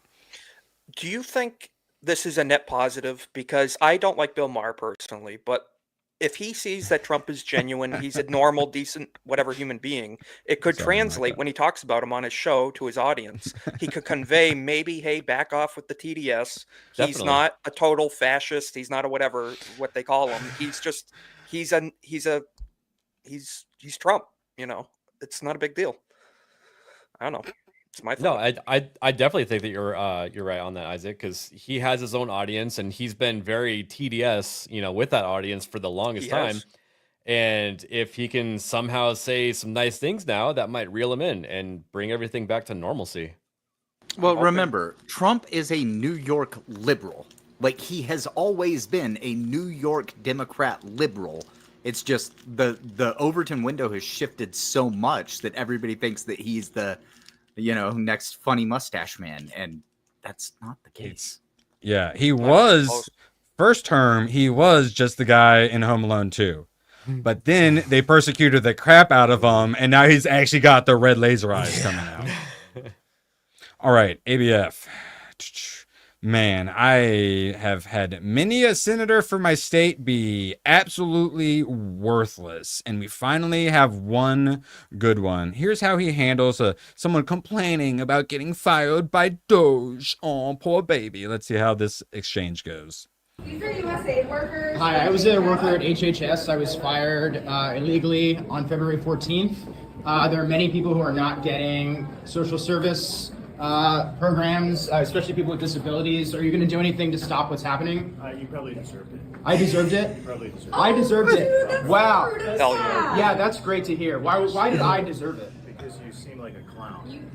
Do you think this is a net positive? Because I don't like Bill Maher personally, but if he sees that Trump is genuine, he's a normal, decent, whatever human being, it could translate when he talks about him on his show to his audience. He could convey maybe, hey, back off with the TDS. He's not a total fascist. He's not a whatever, what they call him. He's just, he's Trump, It's not a big deal. I don't know. It's my thought. No, I definitely think that you're right on that, Isaac, because he has his own audience and he's been very TDS, with that audience for the longest time. And if he can somehow say some nice things now, that might reel him in and bring everything back to normalcy. Well, remember, Trump is a New York liberal. Like, he has always been a New York Democrat liberal. It's just the Overton window has shifted so much that everybody thinks that he's the next funny mustache man, and that's not the case. Yeah, he was first term. He was just the guy in Home Alone 2, but then they persecuted the crap out of him, and now he's actually got the red laser eyes coming out. All right, ABF. Man, I have had many a senator for my state be absolutely worthless, and we finally have one good one. Here's how he handles someone complaining about getting fired by DOGE. Oh, poor baby. Let's see how this exchange goes. These are USAID workers. Hi, I was a worker at HHS. I was fired illegally on February 14th. There are many people who are not getting social service programs, especially people with disabilities. Are you going to do anything to stop what's happening? You probably deserved it. I deserved it? You probably deserved it. I deserved it. Wow. Hell yeah. Yeah, that's great to hear. Why did I deserve it? Because you seem like a clown.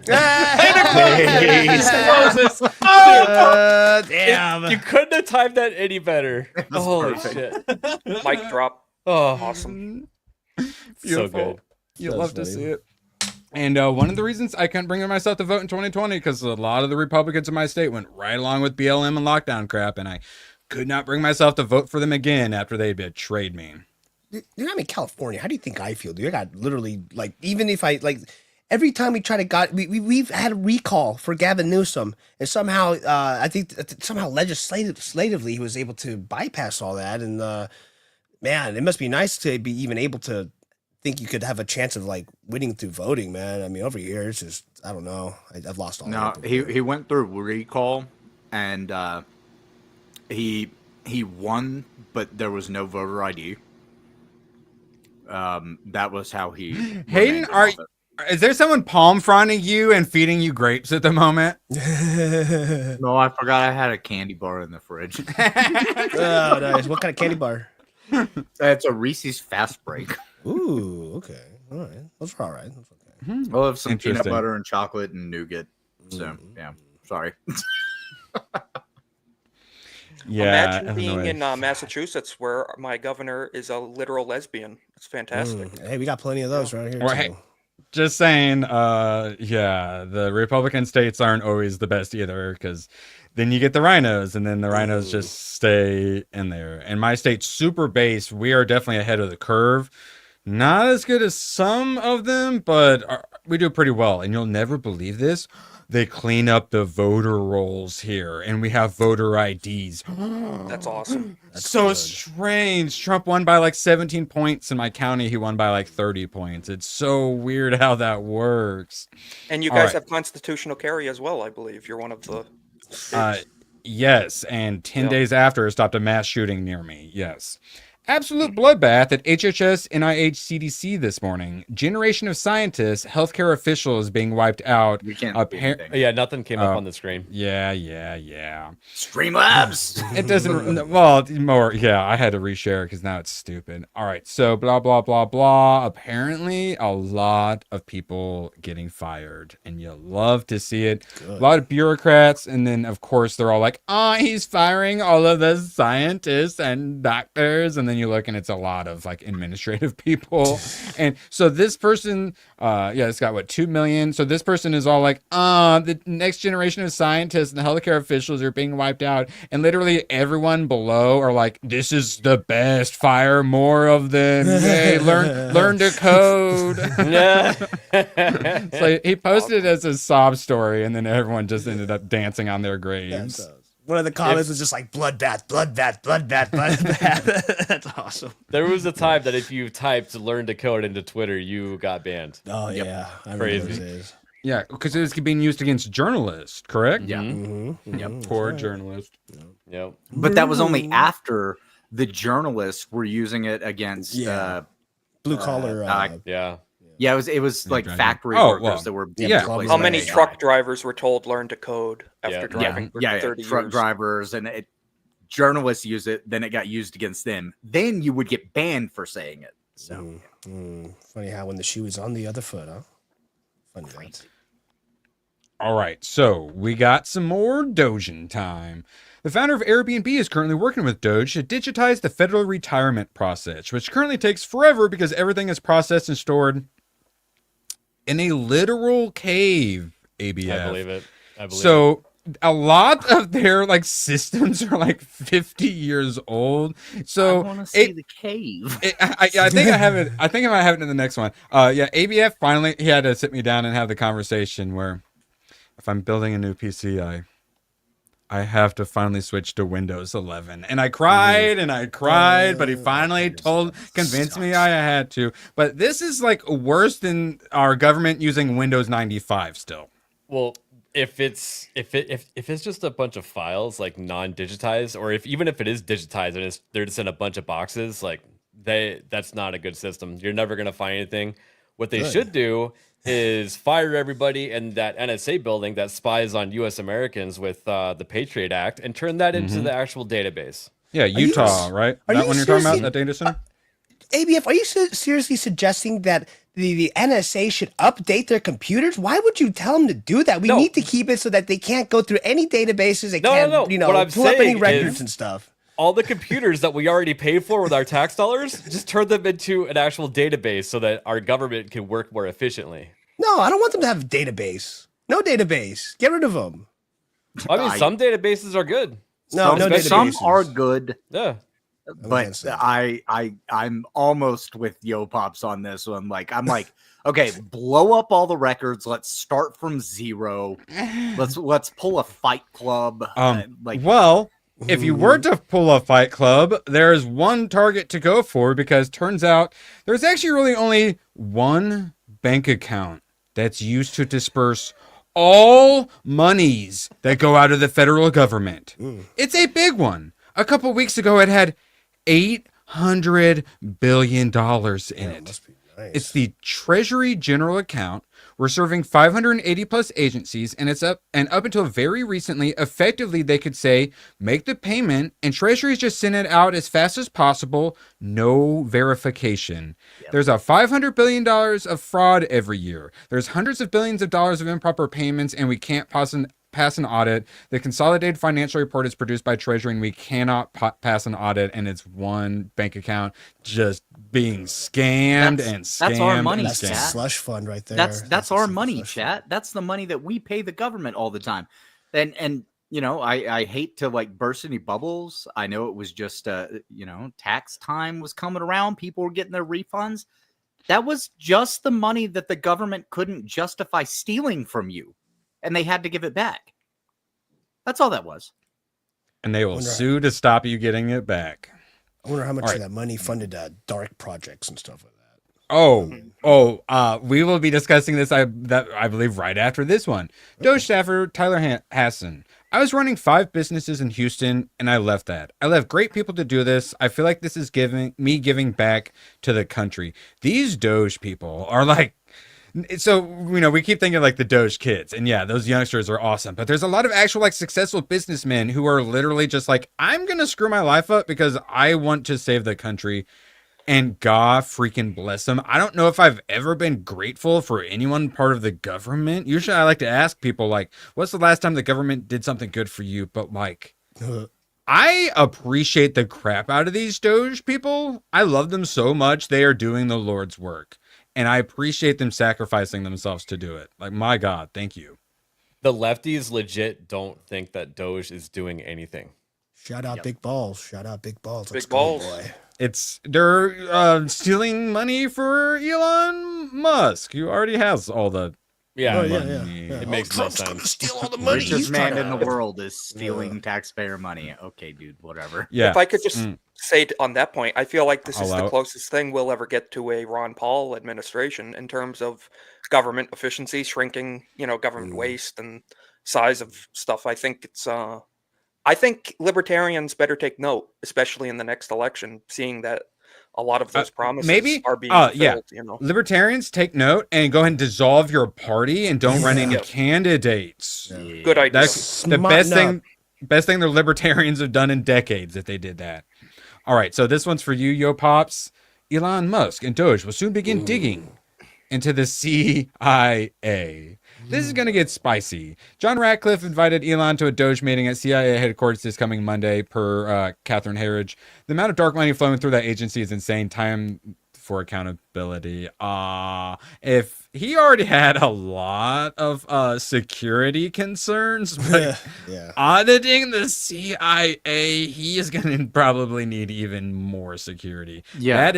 Damn. You couldn't have timed that any better. Holy shit. Mic drop. Oh, Awesome. so good. You love to see it. And one of the reasons I couldn't bring myself to vote in 2020 because a lot of the Republicans in my state went right along with BLM and lockdown crap, and I could not bring myself to vote for them again after they betrayed me. Dude, I'm in California. How do you think I feel, dude? I got literally, like, even if I, like, every time we try to we've had a recall for Gavin Newsom, and somehow I think somehow legislatively he was able to bypass all that. And man, it must be nice to be even able to think you could have a chance of like winning through voting, man. I mean, over here it's just, I don't know. I've lost all. No, he went through recall, and he won, but there was no voter ID. That was how he. Hayden, is there someone palm fronting you and feeding you grapes at the moment? No, I forgot I had a candy bar in the fridge. Oh, nice. What kind of candy bar? It's a Reese's Fast Break. Ooh, okay. All right. Those are all right. That's okay. We'll have some peanut butter and chocolate and nougat. So, yeah. Sorry. Yeah. Imagine being in Massachusetts where my governor is a literal lesbian. It's fantastic. Hey, we got plenty of those right here. Well, too. hey, just saying, yeah, the Republican states aren't always the best either, because then you get the rhinos, and then the rhinos just stay in there. And my state's super base. We are definitely ahead of the curve. Not as good as some of them, but we do pretty well. And you'll never believe this. They clean up the voter rolls here, and we have voter IDs. That's awesome. That's so good. Strange. Trump won by like 17 points. In my county, he won by like 30 points. It's so weird how that works. And you guys have constitutional carry as well, I believe. You're one of the... Yes, and 10 days after, it stopped a mass shooting near me. Yes. Absolute bloodbath at HHS, NIH, CDC this morning. Generation of scientists, healthcare officials being wiped out. We can't yeah, nothing came up on the screen. Yeah. Streamlabs. It doesn't, well, more, yeah, I had to reshare because now it's stupid. All right, so blah, blah, blah, blah. Apparently, a lot of people getting fired, and you love to see it. Good. A lot of bureaucrats, and then, of course, they're all like, he's firing all of the scientists and doctors, and then you look and it's a lot of like administrative people. And so this person, it's got what, 2 million. So this person is all like, the next generation of scientists and the healthcare officials are being wiped out. And literally everyone below are like, this is the best, fire more of them. Yay, learn to code. So he posted it as a sob story, and then everyone just ended up dancing on their graves. Yeah, one of the comments was just like bloodbath. That's awesome. There was a time that if you typed "learn to code" into Twitter, you got banned. Oh yeah, crazy. Yeah, because it was being used against journalists, correct? Yeah. Mm-hmm. Yep. Poor journalist. Yep. But that was only after the journalists were using it against blue collar. Yeah, it was like factory workers that were being replaced. How many truck drivers were told learn to code after driving for 30 years? Truck drivers, and journalists use it, then it got used against them. Then you would get banned for saying it. So funny how when the shoe is on the other foot, huh? Funny that. All right, so we got some more Dogein time. The founder of Airbnb is currently working with DOGE to digitize the federal retirement process, which currently takes forever because everything is processed and stored in a literal cave, ABF. I believe it. So a lot of their like systems are like 50 years old. So I want to see the cave. I think I have it. I think I might have it in the next one. ABF finally, he had to sit me down and have the conversation where if I'm building a new PC, I have to finally switch to Windows 11. And I cried and I cried, but he finally convinced me I had to. But this is like worse than our government using Windows 95 still. Well, if it's just a bunch of files like non-digitized, or even if it is digitized and they're just in a bunch of boxes, like that's not a good system. You're never gonna find anything. What they Good. should do is fire everybody in that NSA building that spies on U.S. Americans with the Patriot Act and turn that into the actual database. Yeah, Utah, right? are That you one you're talking about, seriously- that data center? ABF, are you seriously suggesting that the NSA should update their computers? Why would you tell them to do that? We need to keep it so that they can't go through any databases. They can't, What I'm pull up any saying records is and stuff. all the computers that we already pay for with our tax dollars, just turn them into an actual database so that our government can work more efficiently. No, I don't want them to have a database. No database. Get rid of them. I mean, some databases are good. No, no some databases. are good. Yeah. But I'm almost with Yo Pops on this one. I'm like, okay, blow up all the records. Let's start from zero. Let's pull a Fight Club. Well, if you were to pull a Fight Club, there's one target to go for, because turns out there's actually really only one bank account that's used to disperse all monies that go out of the federal government. It's a big one. A couple weeks ago, it had $800 billion in it. It's the Treasury General Account. We're serving 580 plus agencies, and up until very recently, effectively they could say, make the payment, and Treasury's just send it out as fast as possible, no verification. Yep. There's a $500 billion of fraud every year. There's hundreds of billions of dollars of improper payments, and we can't pass an audit. The consolidated financial report is produced by Treasury, and we cannot pass an audit, and it's one bank account just being scammed and scammed. That's our money, That's the chat. slush fund right there. That's our money, chat. That's the money that we pay the government all the time. And I hate to burst any bubbles. I know it was just tax time was coming around. People were getting their refunds. That was just the money that the government couldn't justify stealing from you, and they had to give it back. That's all that was. And they will sue to stop you getting it back. I wonder how much of that money funded dark projects and stuff like that. We will be discussing this, I believe, right after this one. DOGE staffer Tyler Hassan. I was running 5 businesses in Houston, and I left that. I left great people to do this. I feel like this is giving back to the country. These DOGE people are so, we keep thinking the DOGE kids, and yeah, those youngsters are awesome, but there's a lot of actual successful businessmen who are literally just I'm going to screw my life up because I want to save the country, and God freaking bless them. I don't know if I've ever been grateful for anyone part of the government. Usually I like to ask people what's the last time the government did something good for you? But I appreciate the crap out of these DOGE people. I love them so much. They are doing the Lord's work. And I appreciate them sacrificing themselves to do it. My God, thank you. The lefties legit don't think that DOGE is doing anything. Shout out Big Balls. Shout out Big Balls. Big Balls. Boy. They're stealing money for Elon Musk, who already has all the money. Yeah. It makes Trump's no gonna sense. steal all the money. The richest man in the world is stealing taxpayer money. Okay, dude, whatever. Yeah. If I could just say on that point, I feel like this is Allow the it. closest thing we'll ever get to a Ron Paul administration in terms of government efficiency, shrinking, government waste and size of stuff. I think I think libertarians better take note, especially in the next election, seeing that a lot of those promises are being fulfilled. Libertarians, take note and go ahead and dissolve your party and don't run any candidates. Good idea. That's the best thing the libertarians have done in decades if they did that. All right, so this one's for you, Yo Pops. Elon Musk and DOGE will soon begin digging into the CIA. This is going to get spicy. John Ratcliffe invited Elon to a DOGE meeting at CIA headquarters this coming Monday, per Catherine Herridge. The amount of dark money flowing through that agency is insane. Time for accountability. If he already had a lot of security concerns, but auditing the CIA, he is going to probably need even more security. Yeah.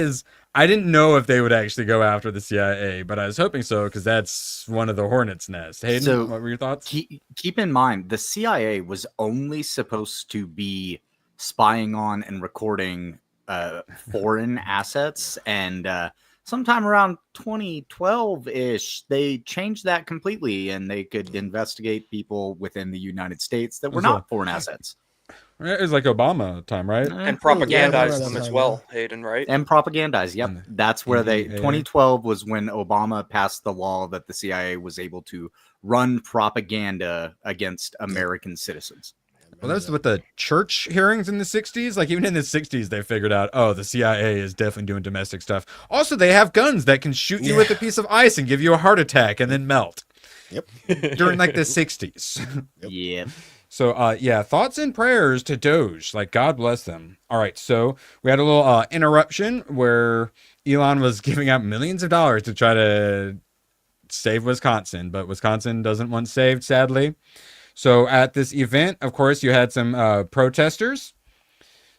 I didn't know if they would actually go after the CIA, but I was hoping so, because that's one of the hornet's nest. Hayden, what were your thoughts? Keep in mind, the CIA was only supposed to be spying on and recording foreign assets, and sometime around 2012-ish, they changed that completely, and they could investigate people within the United States that were not foreign assets. It was like Obama time, right? And Yeah, propagandize around them that as time, well, Hayden, right? And propagandize. Yep. That's where they, Yeah. 2012 was when Obama passed the law that the CIA was able to run propaganda against American citizens. Well, that's with the church hearings in the 60s. Like, even in the 60s, they figured out, oh, the CIA is definitely doing domestic stuff. Also, they have guns that can shoot you with a piece of ice and give you a heart attack and then melt. Yep. During, like, the 60s. Yep. So, yeah, thoughts and prayers to DOGE. Like, God bless them. All right, so we had a little interruption where Elon was giving out millions of dollars to try to save Wisconsin, but Wisconsin doesn't want saved, sadly. So at this event, of course, you had some protesters.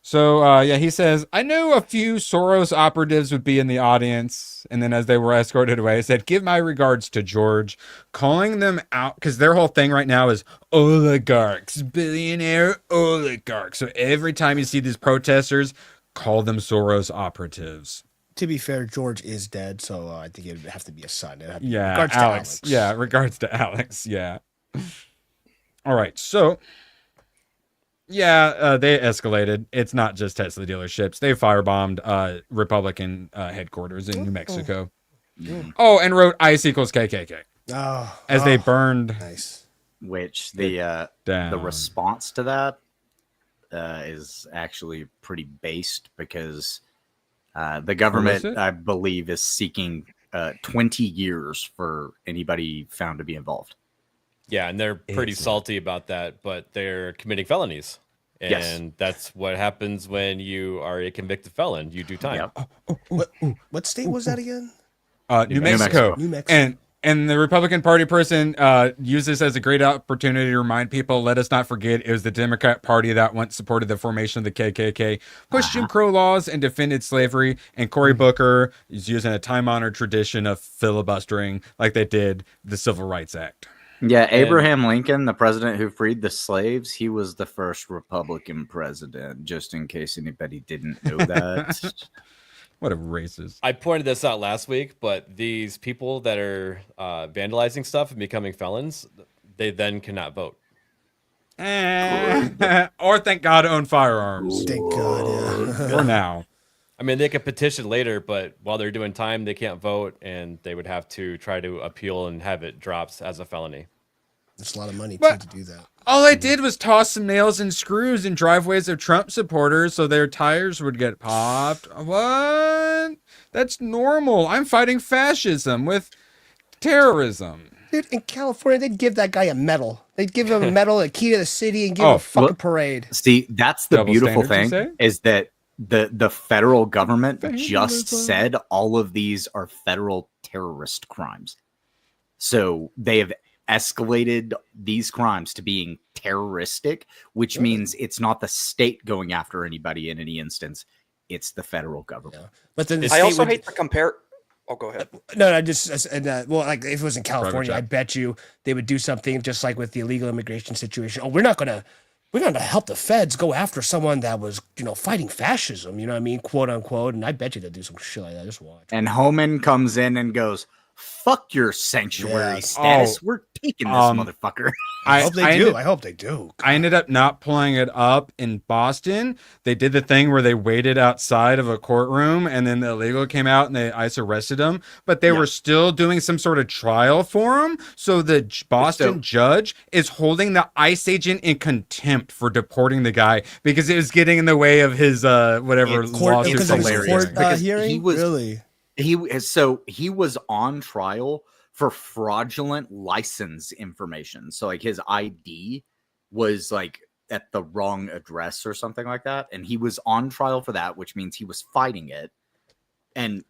So, yeah, he says, I knew a few Soros operatives would be in the audience. And then as they were escorted away, he said, give my regards to George, calling them out because their whole thing right now is oligarchs, billionaire oligarchs. So every time you see these protesters, call them Soros operatives. To be fair, George is dead, so I think it would have to be a son. Yeah, regards Alex. to Alex. Yeah, regards to Alex. Yeah. All right, so yeah, they escalated. It's not just Tesla dealerships. They firebombed Republican headquarters in New Mexico. Oh, and wrote ICE equals KKK. As they burned. Nice. Which the response to that is actually pretty based because the government, I believe, is seeking 20 years for anybody found to be involved. Yeah, and they're pretty salty about that, but they're committing felonies. And that's what happens when you are a convicted felon. You do time. What state was that again? New Mexico. New Mexico. And the Republican Party person used this as a great opportunity to remind people, let us not forget, it was the Democrat Party that once supported the formation of the KKK, pushed Jim Crow laws, and defended slavery. And Cory Booker is using a time-honored tradition of filibustering like they did the Civil Rights Act. Yeah, Abraham Lincoln, the president who freed the slaves, he was the first Republican president, just in case anybody didn't know that. What a racist. I pointed this out last week, but these people that are vandalizing stuff and becoming felons, they then cannot vote. Or thank God own firearms. Thank God, yeah. For now. I mean, they could petition later, but while they're doing time, they can't vote, and they would have to try to appeal and have it dropped as a felony. That's a lot of money to do that. All I did was toss some nails and screws in driveways of Trump supporters so their tires would get popped. What? That's normal. I'm fighting fascism with terrorism. Dude, in California, they'd give that guy a medal. They'd give him a medal, a key to the city, and give him a fucking parade. See, that's the beautiful thing, is that the federal government just said all of these are federal terrorist crimes. So they have escalated these crimes to being terroristic, which means it's not the state going after anybody in any instance. It's the federal government. Yeah. But then I also hate to compare. Oh, go ahead. No, well, like if it was in California, I bet you they would do something just like with the illegal immigration situation. Oh, we're gonna help the feds go after someone that was, fighting fascism. You know what I mean, quote unquote. And I bet you they'll do some shit like that. Just watch. And Homan comes in and goes, "Fuck your sanctuary status. We're taking this motherfucker." I hope they do. I hope they do. I ended up not pulling it up in Boston. They did the thing where they waited outside of a courtroom and then the illegal came out and ICE arrested him, but they were still doing some sort of trial for him. So the Boston judge is holding the ICE agent in contempt for deporting the guy because it was getting in the way of his lawsuit. It's hilarious because hearing? he was Really? he was on trial for fraudulent license information. So like his ID was like at the wrong address or something like that. And he was on trial for that, which means he was fighting it. And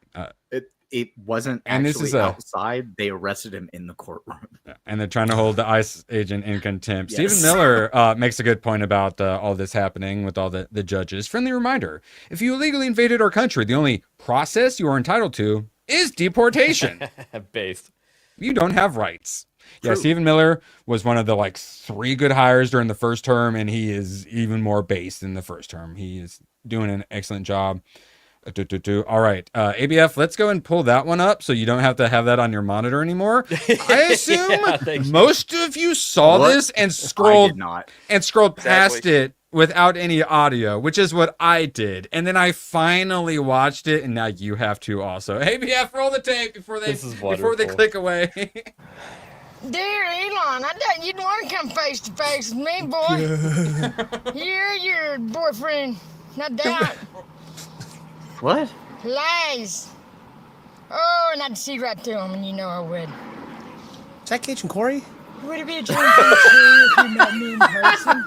it wasn't actually outside. They arrested him in the courtroom. And they're trying to hold the ICE agent in contempt. Yes. Stephen Miller makes a good point about all this happening with all the judges. Friendly reminder, if you illegally invaded our country, the only process you are entitled to is deportation. Based. You don't have rights. True. Yeah, Stephen Miller was one of the 3 good hires during the first term, and he is even more based in the first term. He is doing an excellent job. All right, ABF, let's go and pull that one up so you don't have to have that on your monitor anymore. I assume most of you saw this and scrolled past it without any audio, which is what I did. And then I finally watched it, and now you have to also. Hey, BF, roll the tape before they click away. Dear Elon, I thought you'd want to come face to face with me, boy. You're your boyfriend, no doubt. What? Lies. Oh, and I'd see right through him, and you know I would. Is that Cajun Corey? Would it be a dream come true if you met me in person?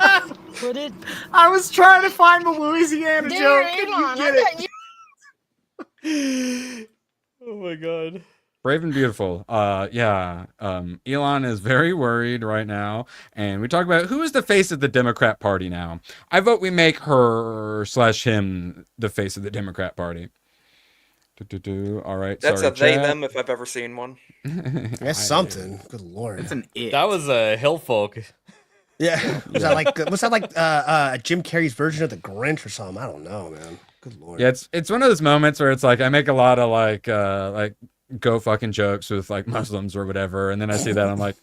Would it? I was trying to find the Louisiana Dear joke. Elon, Can you get it? Oh my god. Brave and beautiful. Elon is very worried right now. And we talk about who is the face of the Democrat Party now. I vote we make her/him the face of the Democrat Party. All right. That's sorry, a they chat. them if I've ever seen one. That's something. Good lord. That's an it. That was a hill folk. Yeah. Was that like Jim Carrey's version of the Grinch or something? I don't know, man. Good lord. Yeah, it's one of those moments where it's like I make a lot of like go fucking jokes with like Muslims or whatever, and then I see that I'm like,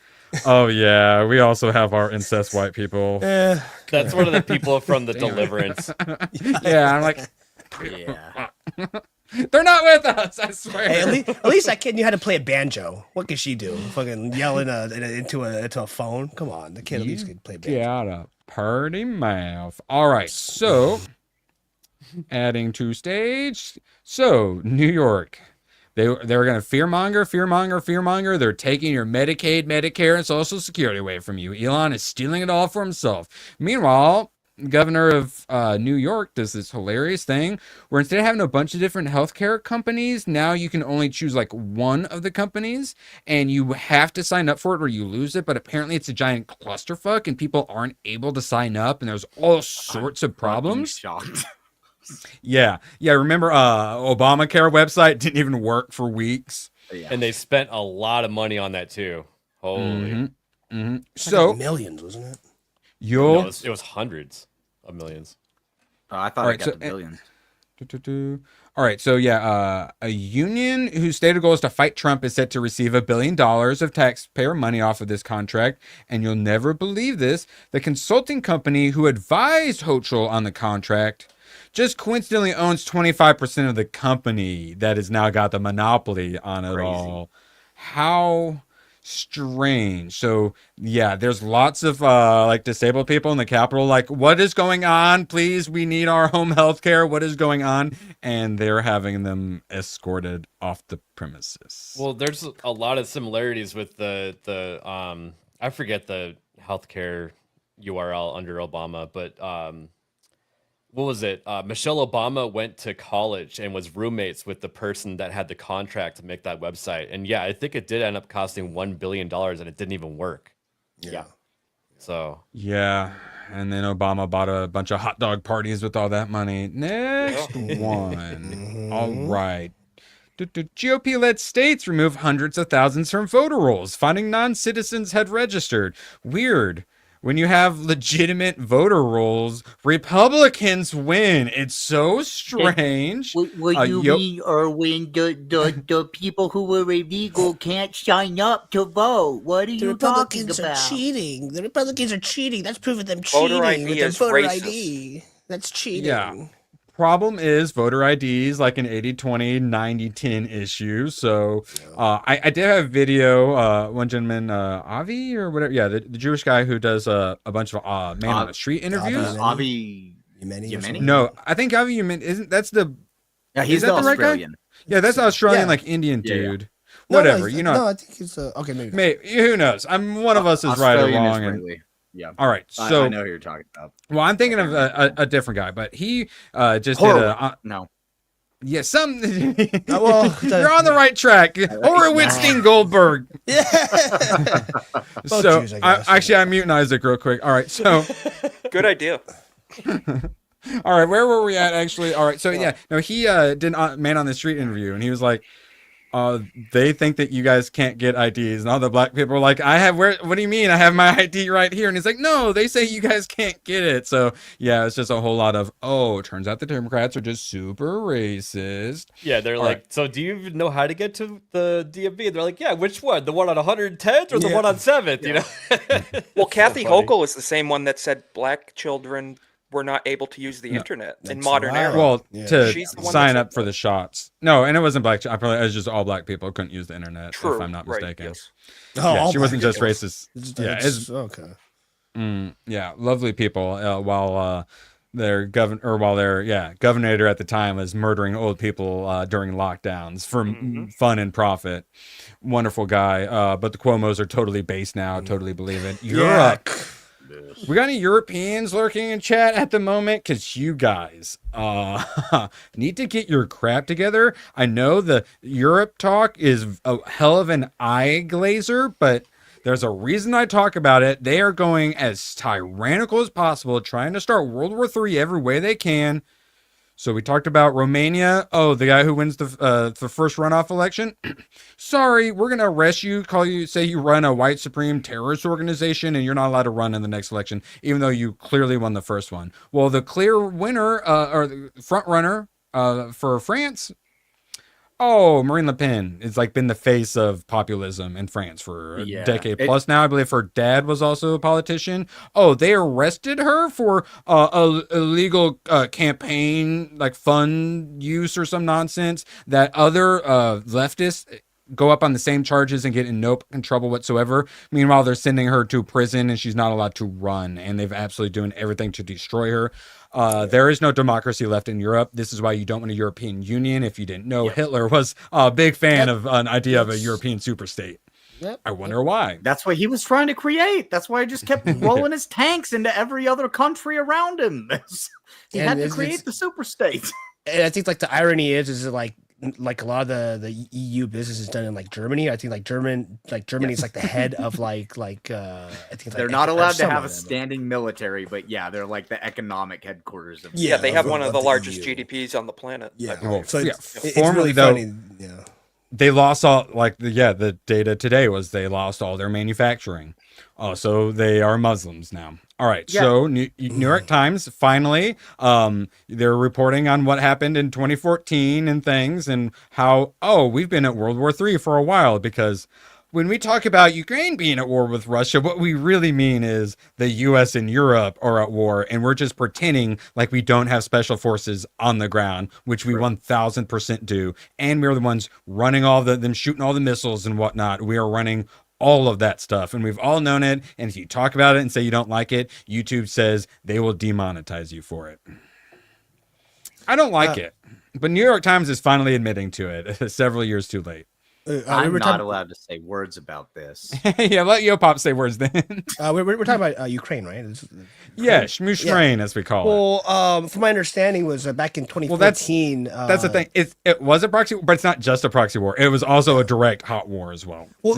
oh yeah, we also have our incest white people. That's one of the people from the Deliverance. Yeah, I'm like, Yeah. they're not with us, I swear. Hey, at least that kid knew how to play a banjo. What could she do? Fucking yell into a phone? Come on, the kid at least could play a banjo. Got a purty mouth. All right, so adding to stage. So New York, they were going to fearmonger. They're taking your Medicaid, Medicare, and Social Security away from you. Elon is stealing it all for himself. Meanwhile, governor of New York does this hilarious thing where instead of having a bunch of different healthcare companies, now you can only choose like one of the companies and you have to sign up for it or you lose it. But apparently it's a giant clusterfuck and people aren't able to sign up and there's all sorts of problems. Shocked. Yeah. Remember, Obamacare website didn't even work for weeks. Yeah. And they spent a lot of money on that too. Holy. So millions, wasn't it? No, it was hundreds of millions. Oh, I thought All I right, got so- the billion. All right, so yeah, a union whose stated goal is to fight Trump is set to receive $1 billion of taxpayer money off of this contract. And you'll never believe this. The consulting company who advised Hochul on the contract just coincidentally owns 25% of the company that has now got the monopoly on it all. How strange. So yeah, there's lots of like disabled people in the Capitol like, what is going on? Please, we need our home health care. What is going on? And they're having them escorted off the premises. Well, there's a lot of similarities with the I forget the healthcare URL under Obama, but what was it? Michelle Obama went to college and was roommates with the person that had the contract to make that website. And yeah, I think it did end up costing $1 billion and it didn't even work. Yeah. So. Yeah. And then Obama bought a bunch of hot dog parties with all that money. Next one. All right. GOP-led states remove hundreds of thousands from voter rolls, finding non-citizens had registered. Weird. When you have legitimate voter rolls, Republicans win. It's so strange. What you mean, Erwin? The people who were illegal can't sign up to vote. What are you talking about? The Republicans are cheating. The Republicans are cheating. That's proof of them cheating. Voter ID with their is voter racist. ID. That's cheating. Yeah. Problem is voter IDs like an 80-20, 90-10 issue. So I did have a video, one gentleman, Avi or whatever. Yeah, the Jewish guy who does a bunch of man on the street interviews. Avi Yemeni? No, I think Avi Yemeni isn't. That's the. Yeah, he's the Australian. Yeah, that's the Australian, Yeah. like Indian Yeah, yeah. dude. Whatever, you know. No, I think it's okay. Maybe. Who knows? One of us is right or Australian wrong. Israeli. Yeah. All right, so I know who you're talking about. Well, I'm thinking of a different guy, but he just Horowitz. did a No. yeah, some. Well, you're on the right track. Horowitz Goldberg. Yeah. So Jews, I guess. actually, I mute Isaac real quick. All right, so Good idea. all right, where were we at actually? All right, so yeah, no, he did a man on the street interview, and he was like, they think that you guys can't get IDs, and all the black people were like, what do you mean? I have my ID right here. And he's like, no, they say you guys can't get it. So yeah, it's just a whole lot of, it turns out the Democrats are just super racist. Yeah, they're All like, right. so do you even know how to get to the DMV? And they're like, yeah, which one? The one on 110th or the one on 7th? You know? Well, Kathy funny. Hochul is the same one that said black children were not able to use the No. internet in That's modern right. era. Well, to She's the one sign that up for the shots. No, and it wasn't black. It was just all black people couldn't use the internet. True, if I'm not right, mistaken. yes. Oh, Yeah, all she wasn't black just people. racist. It's okay. Yeah, lovely people. While their governor at the time was murdering old people during lockdowns for fun and profit. Wonderful guy. But the Cuomos are totally based now. Totally believe it. Europe. We got any Europeans lurking in chat at the moment? Because you guys need to get your crap together. I know the Europe talk is a hell of an eye glazer, but there's a reason I talk about it. They are going as tyrannical as possible, trying to start World War III every way they can. So we talked about Romania. Oh, the guy who wins the first runoff election. Sorry, we're gonna arrest you. Say you run a white supreme terrorist organization, and you're not allowed to run in the next election, even though you clearly won the first one. Well, the clear winner or the front runner for France. Oh, Marine Le Pen has been the face of populism in France for a decade plus now. I believe her dad was also a politician. Oh, they arrested her for illegal campaign fund use or some nonsense that other leftists go up on the same charges and get in no trouble whatsoever. Meanwhile, they're sending her to prison and she's not allowed to run, and they've absolutely doing everything to destroy her. There is no democracy left in Europe. This is why you don't want a European Union. If you didn't know, Hitler was a big fan of an idea of a European superstate. I wonder why. That's what he was trying to create. That's why he just kept rolling his tanks into every other country around him. He had to create the superstate. And I think the irony is like a lot of the EU business is done in Germany. I think Germany is the head of I think they're not allowed to have a standing military, but they're the economic headquarters of. Yeah, they have one of the largest GDPs on the planet. Well, so formerly really though, funny. they lost all the data today was they lost all their manufacturing. So they are Muslims now. All right. Yeah. So New York Times finally, they're reporting on what happened in 2014 and things, and how we've been at World War III for a while, because when we talk about Ukraine being at war with Russia, what we really mean is the U.S. and Europe are at war, and we're just pretending like we don't have special forces on the ground, which we 1000% do, and we're the ones running all them shooting all the missiles and whatnot. We are running all of that stuff, and we've all known it. And if you talk about it and say you don't like it, YouTube says they will demonetize you for it. I don't like it, but New York Times is finally admitting to it several years too late. I'm not allowed to say words about this. Yeah, let Yopop say words then. We're talking about Ukraine, right? Yeah, Shmushrain, as we call it. Well, from my understanding, was back in 2014. That's the thing. It was a proxy, but it's not just a proxy war. It was also a direct hot war as well. Well,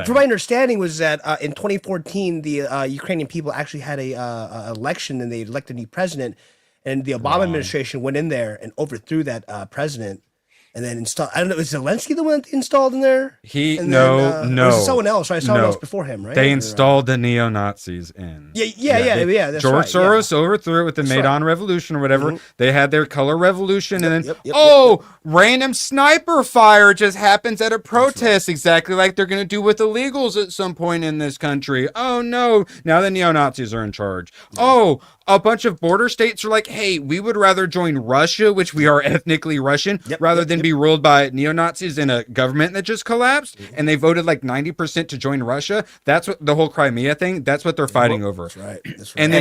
from my understanding was that in 2014, the Ukrainian people actually had a election and they elected a new president, and the Obama administration went in there and overthrew that president. And then installed. I don't know. Was Zelensky the one that installed in there? No. It was someone else, right? Someone else before him, right? They installed the neo-Nazis in. Yeah. That's George Soros overthrew it with the Maidan Revolution or whatever. Mm-hmm. They had their color revolution, and then random sniper fire just happens at a protest, exactly like they're going to do with illegals at some point in this country. Oh no! Now the neo-Nazis are in charge. Oh, a bunch of border states are like, hey, we would rather join Russia, which we are ethnically Russian, rather than be ruled by neo-Nazis in a government that just collapsed. And they voted 90% to join Russia. That's what the whole Crimea thing, that's what they're fighting over. That's right. And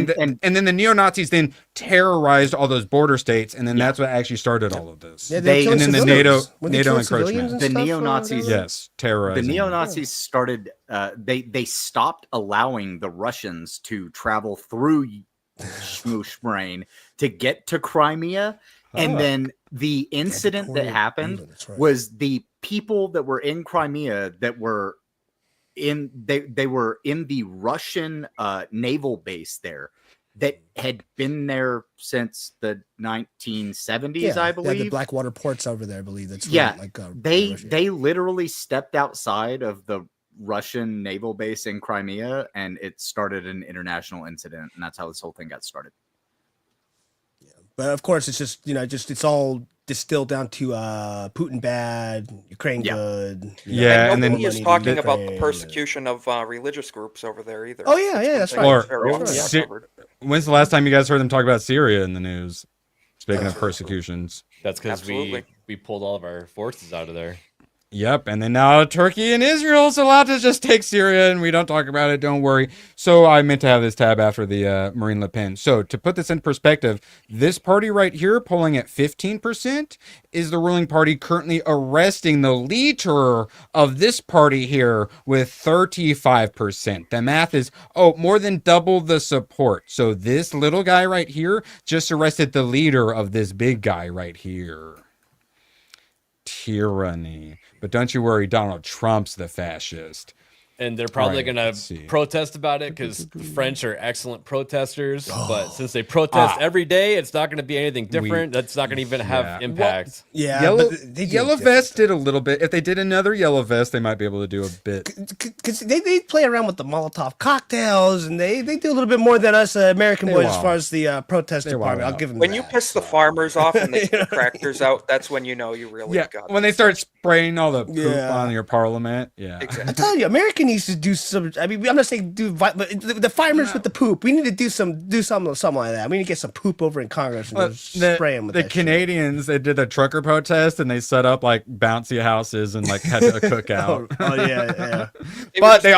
then the neo-Nazis then terrorized all those border states, and then that's what actually started all of this. Yeah, and then the NATO The encroachment. neo-Nazis, terrorizing. The neo-Nazis started. They stopped allowing the Russians to travel through Shmushbrain to get to Crimea, and then the incident that happened was the people that were in Crimea that were in they were in the Russian naval base there that had been there since the 1970s, I believe. The Blackwater ports over there, I believe. That's they literally stepped outside of the Russian naval base in Crimea, and it started an international incident, and that's how this whole thing got started. But of course, it's just it's all distilled down to Putin bad, Ukraine good. And nobody is talking about the persecution of religious groups over there either. Oh yeah, that's right. When's the last time you guys heard them talk about Syria in the news? Speaking of persecutions. That's because we pulled all of our forces out of there. Yep, and then now Turkey and Israel is allowed to just take Syria, and we don't talk about it, don't worry. So I meant to have this tab after the Marine Le Pen. So to put this in perspective, this party right here, polling at 15%, is the ruling party currently arresting the leader of this party here with 35%. The math is, more than double the support. So this little guy right here just arrested the leader of this big guy right here. Tyranny. But don't you worry, Donald Trump's the fascist. And they're probably going to protest about it because the French are excellent protesters. But since they protest every day, it's not going to be anything different. That's not going to even have impact. Yellow Vest did a little bit. If they did another Yellow Vest, they might be able to do a bit. Because they play around with the Molotov cocktails, and they do a little bit more than us American boys as far as the protest department. I'll give them When you piss the farmers off and they get the tractors out, that's when you know you really got when they start spraying all the poop on your parliament. Yeah. Exactly. I'm telling you, America needs to do some. I mean, I'm not saying but the farmers with the poop. We need to do something like that. We need to get some poop over in Congress and spray them with the Canadians. They did the trucker protest and they set up like bouncy houses and like had a cookout. Yeah. But they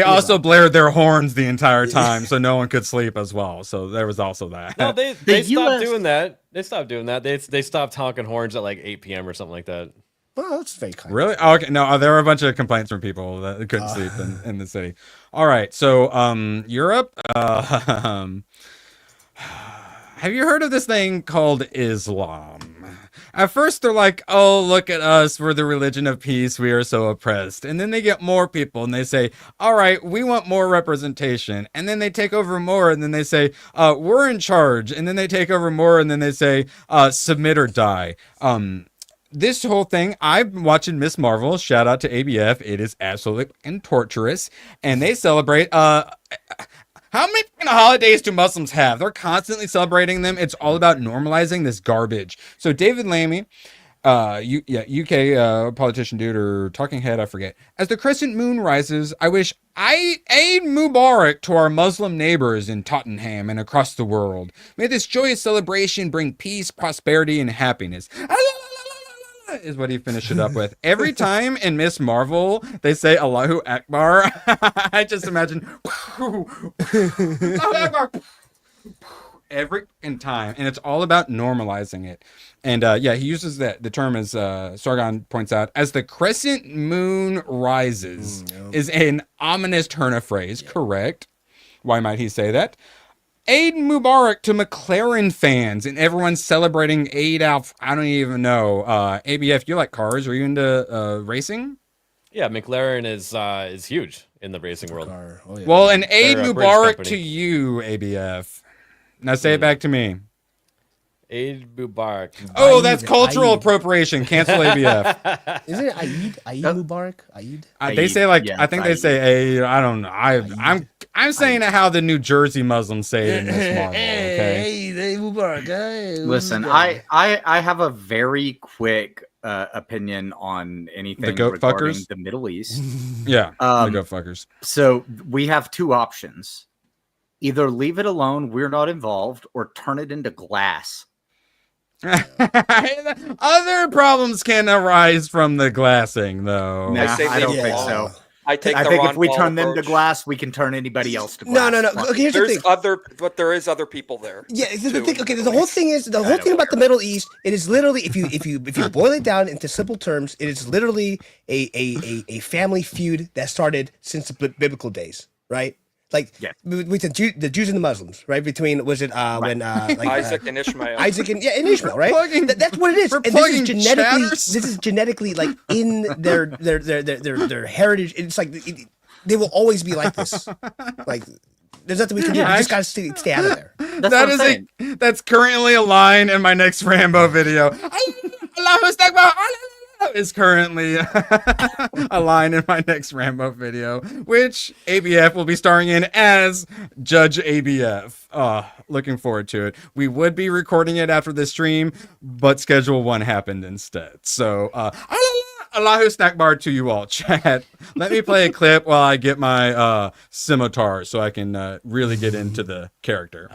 also blared their horns the entire time, so no one could sleep as well. So there was also that. No, they stopped doing that. They stopped doing that. They stopped honking horns at like 8 p.m. or something like that. Well, that's very kind. Really? Oh, okay. No, there were a bunch of complaints from people that couldn't sleep in the city. All right. So, Europe. Have you heard of this thing called Islam? At first, they're like, "Oh, look at us. We're the religion of peace. We are so oppressed." And then they get more people and they say, "All right, we want more representation." And then they take over more. And then they say, "We're in charge." And then they take over more. And then they say, "Submit or die." This whole thing, I'm watching Miss Marvel. Shout out to ABF. It is absolutely and torturous. And they celebrate. How many holidays do Muslims have? They're constantly celebrating them. It's all about normalizing this garbage. So David Lammy, UK politician dude or talking head, I forget. As the crescent moon rises, I wish Eid Mubarak to our Muslim neighbors in Tottenham and across the world. May this joyous celebration bring peace, prosperity, and happiness. Is what he finished it up with. Every time in Miss Marvel they say Allahu Akbar, I just imagine Allahu Akbar every time, and it's all about normalizing it. And he uses the term, as Sargon points out, as the crescent moon rises is an ominous turn of phrase. Correct. Why might he say that? Eid Mubarak to McLaren fans, and everyone's celebrating Eid I don't even know. ABF, you like cars? Are you into racing? Yeah, McLaren is huge in the racing world. Oh, yeah. Well, an Eid Mubarak to you, ABF. Now say it back to me. Eid Mubarak. Oh, that's cultural appropriation. Cancel ABF. Isn't it Eid Mubarak? Eid? They say I think they say I don't know. I'm saying how the New Jersey Muslims say it in this Marvel. Okay. Hey, Mubarak. Hey, Listen, I have a very quick opinion on anything the goat regarding fuckers? the Middle East. Yeah, the goat fuckers. So we have two options: either leave it alone, we're not involved, or turn it into glass. Other problems can arise from the glassing, though. Nah, I don't think so. I think if we turn them to glass, we can turn anybody else to glass. No. Okay, here's the thing. But there is other people there. Yeah, the thing. Okay, the whole thing is about the Middle East. It is literally, if you boil it down into simple terms, it is literally a family feud that started since the biblical days, right? Like between the Jews and the Muslims, right? Between when Isaac and Ishmael. Isaac and Ishmael, right? That's what it is. And this is genetically like in their heritage. It's like they will always be like this. Like there's nothing we can do. We just gotta stay out of there. That's currently a line in my next Rambo video. Is currently a line in my next Rambo video, which ABF will be starring in as Judge ABF. Looking forward to it. We would be recording it after the stream, but Schedule 1 happened instead. So, Allahu snack bar to you all, chat. Let me play a clip while I get my scimitar so I can really get into the character.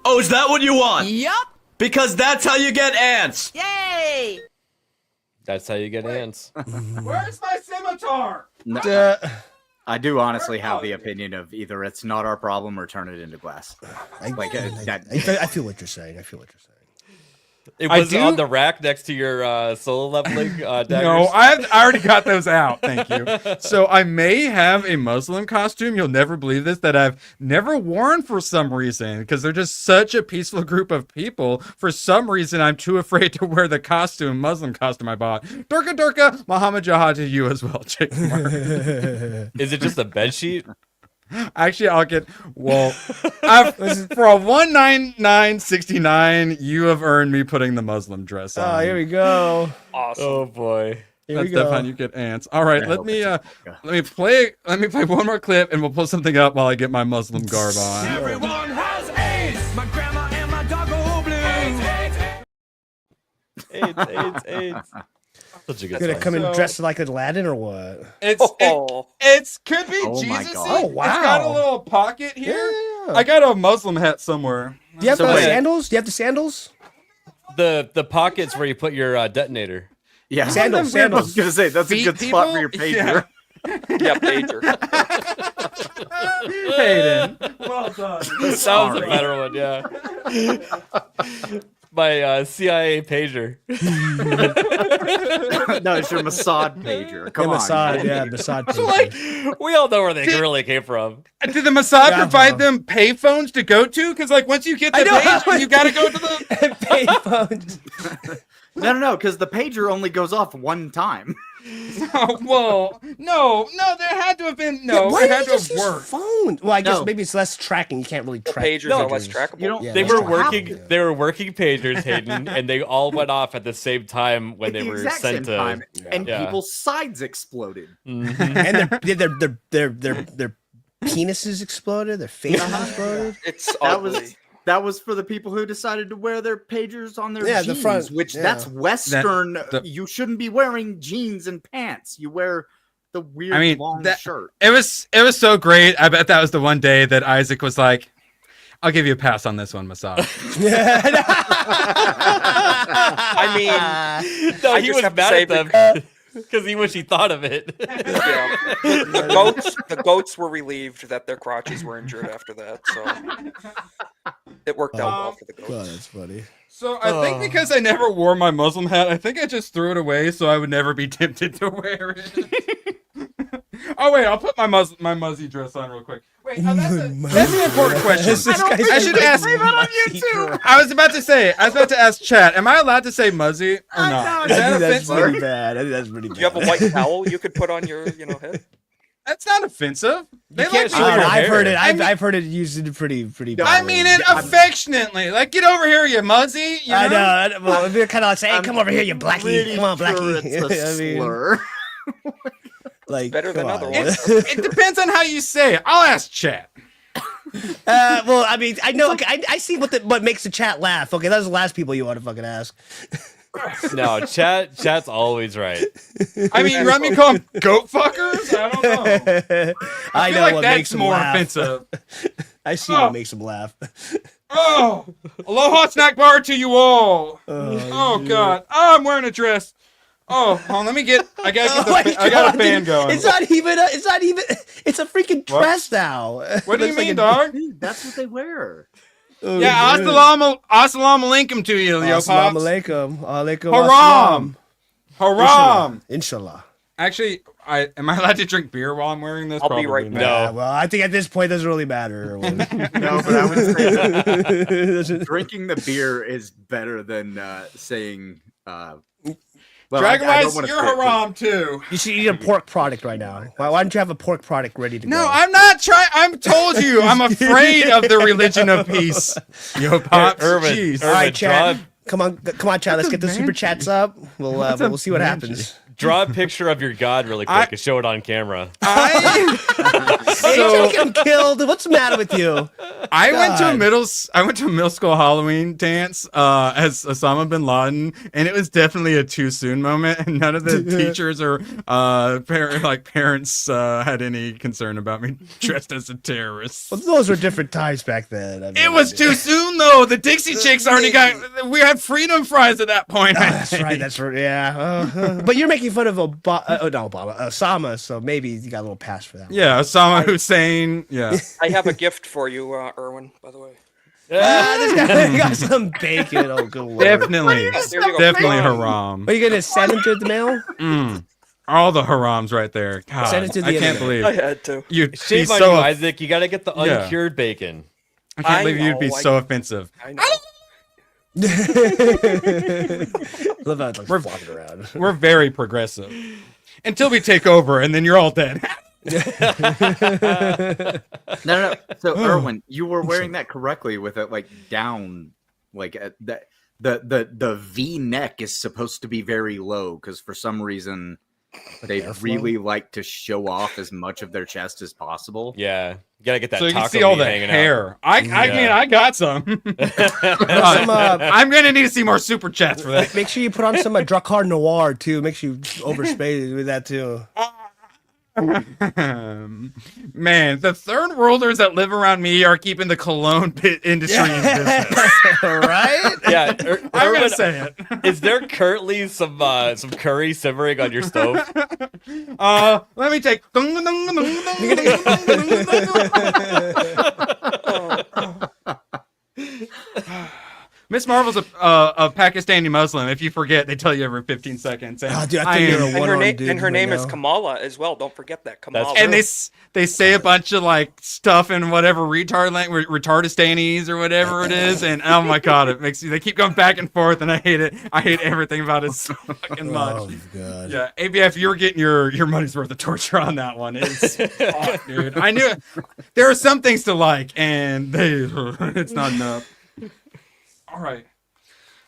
Oh, is that what you want? Yup. Because that's how you get ants. Yay! That's how you get ants. Where's my scimitar? No, I do honestly have the opinion of either it's not our problem or turn it into glass. I feel what you're saying. It was on the rack next to your solo leveling daggers. No, I already got those out. Thank you. So I may have a Muslim costume. You'll never believe this, that I've never worn for some reason, because they're just such a peaceful group of people. For some reason, I'm too afraid to wear the Muslim costume I bought. Durka, Muhammad Jihad to you as well, Jake. Is it just a bed sheet? Actually, I'll get for a 199.69. You have earned me putting the Muslim dress on. Oh, here we go. Awesome. Oh boy. That's definitely you get ants. All right, let me play one more clip and we'll pull something up while I get my Muslim garb on. Everyone has AIDS. My grandma and my dog go blue. AIDS. Gonna come in dressed like Aladdin or what? It's could be Oh my Jesus. God. Oh, wow. It's got a little pocket here. Yeah. I got a Muslim hat somewhere. Do you have the sandals? Do you have the sandals? The pockets where you put your detonator. Yeah, sandals. I was gonna say that's a good spot for your pager. Yeah, pager. Hayden, well done. That was a better one, yeah. My CIA pager. No, it's your Mossad pager. Come on. Mossad pager. So like, we all know where they really came from. Did the Mossad provide them payphones to go to? Because like once you get the page, you gotta go to the payphones. No, because the pager only goes off one time. Well, no, there had to have been Why it had did to you have use worked. phone? Well, I guess maybe it's less tracking. You can't really track. Pagers are less trackable. You don't. They were working. They were working pagers, Hayden, and they all went off at the same time when At they the were exact sent same time, to. and people's sides exploded. Mhm. And their penises exploded. Their faces exploded. It's ugly. That was for the people who decided to wear their pagers on their jeans, the front. which Yeah. that's Western. You shouldn't be wearing jeans and pants. You wear the weird long shirt. It was so great. I bet that was the one day that Isaac was like, "I'll give you a pass on this one, Mossad." I mean, No, I he just was have to mad say at them because he wished he thought of it. Yeah. The goats were relieved that their crotches were injured after that, so it worked out well for the goats. God, that's funny. So I think because I never wore my Muslim hat, I think I just threw it away so I would never be tempted to wear it. Oh wait, I'll put my muzzy dress on real quick. Wait, that's an important question. I should ask. I was about to ask chat. Am I allowed to say muzzy or not? Is that That's offensive? pretty bad. I think that's pretty bad. Do you have a white towel you could put on your head? That's not offensive. They can't like show your I've hair. heard it. I've heard it used pretty. I mean it affectionately. Like, get over here, you muzzy. You know? I know. Well, they're kind of like saying, "Hey, come over here, you blackie. Come on, blackie." It's a slur. Like Better than other It, ones. it depends on how you say it. I'll ask chat. Well, I mean, I know. Okay, I see what makes the chat laugh. Okay, those are the last people you want to fucking ask. No, chat's always right. I mean, you want me to call them goat fuckers? I don't know. I feel know like what that's makes them more laugh. offensive. I see what makes them laugh. Oh, aloha snack bar to you all. Oh God. Oh, I'm wearing a dress. Oh, hold on, let me get. I got a fan going. It's not even. It's a freaking dress now. What do you mean, dog? Dude, that's what they wear. Oh, Yeah, assalamu alaikum to you, yo Assalamu pops. alaikum. Alaikum Haram. assalam. Haram. Inshallah. Actually, am I allowed to drink beer while I'm wearing this? I'll be Probably right not. back. Well, I think at this point it doesn't really matter. No, but I would say that drinking the beer is better than saying. Well, Dragon I don't Rice, wanna you're say it, haram too. You should eat a pork product right now. Why don't you have a pork product ready to go? No, I'm not trying. I'm told you. I'm afraid of the religion of peace. Yo, pops. Irvin, Jeez. All right, chat. draw- Come on, chat. Let's get the super chats up. We'll see what happens. Draw a picture of your god really quick and show it on camera. So getting killed. What's the matter with you? I went to a middle school Halloween dance as Osama bin Laden, and it was definitely a too soon moment. And none of the teachers or parents had any concern about me dressed as a terrorist. Well, those were different times back then. I mean, It was too soon though. The Dixie Chicks already got. We had freedom fries at that point. That's right. That's right. Yeah. But you're making fun of Osama, so maybe you got a little pass for that. Yeah, Osama Hussein. Yeah. I have a gift for you, Erwin. By the way. This guy got some bacon. Oh, good lord. Definitely Are haram. you gonna send him to the mail? All the harams right there. God, Send it to the I can't internet. believe I had to. you'd be Shame on so. you, Isaac. You got to get the Yeah. uncured bacon. I can't believe you'd be so offensive. I know. Love how it's like flopping around. We're very progressive until we take over, and then you're all dead. No. So, Erwin, you were wearing that correctly with it like down, like the V neck is supposed to be very low because for some reason they really like to show off as much of their chest as possible. Yeah, you gotta get that. So you can taco see all meat the hanging hair. out. I mean, I got some. I'm gonna need to see more super chats for that. Make sure you put on some Drakkar Noir too. Make sure you overspray with that too. Man, the third worlders that live around me are keeping the cologne pit industry in business. Right? Yeah, I'm gonna say it. Is there currently some curry simmering on your stove? Let me take. Miss Marvel's a Pakistani Muslim. If you forget, they tell you every 15 seconds. And, dude, I think you're a one-armed dude and her right name is now. Kamala as well. Don't forget that Kamala. And they say a bunch of like stuff in whatever retardistanis or whatever it is, and oh my god, it makes you. They keep going back and forth, and I hate it. I hate everything about it so fucking much. Oh god. Yeah, ABF, you're getting your money's worth of torture on that one. It's fuck, dude. I knew there are some things to like, and it's not enough. All right,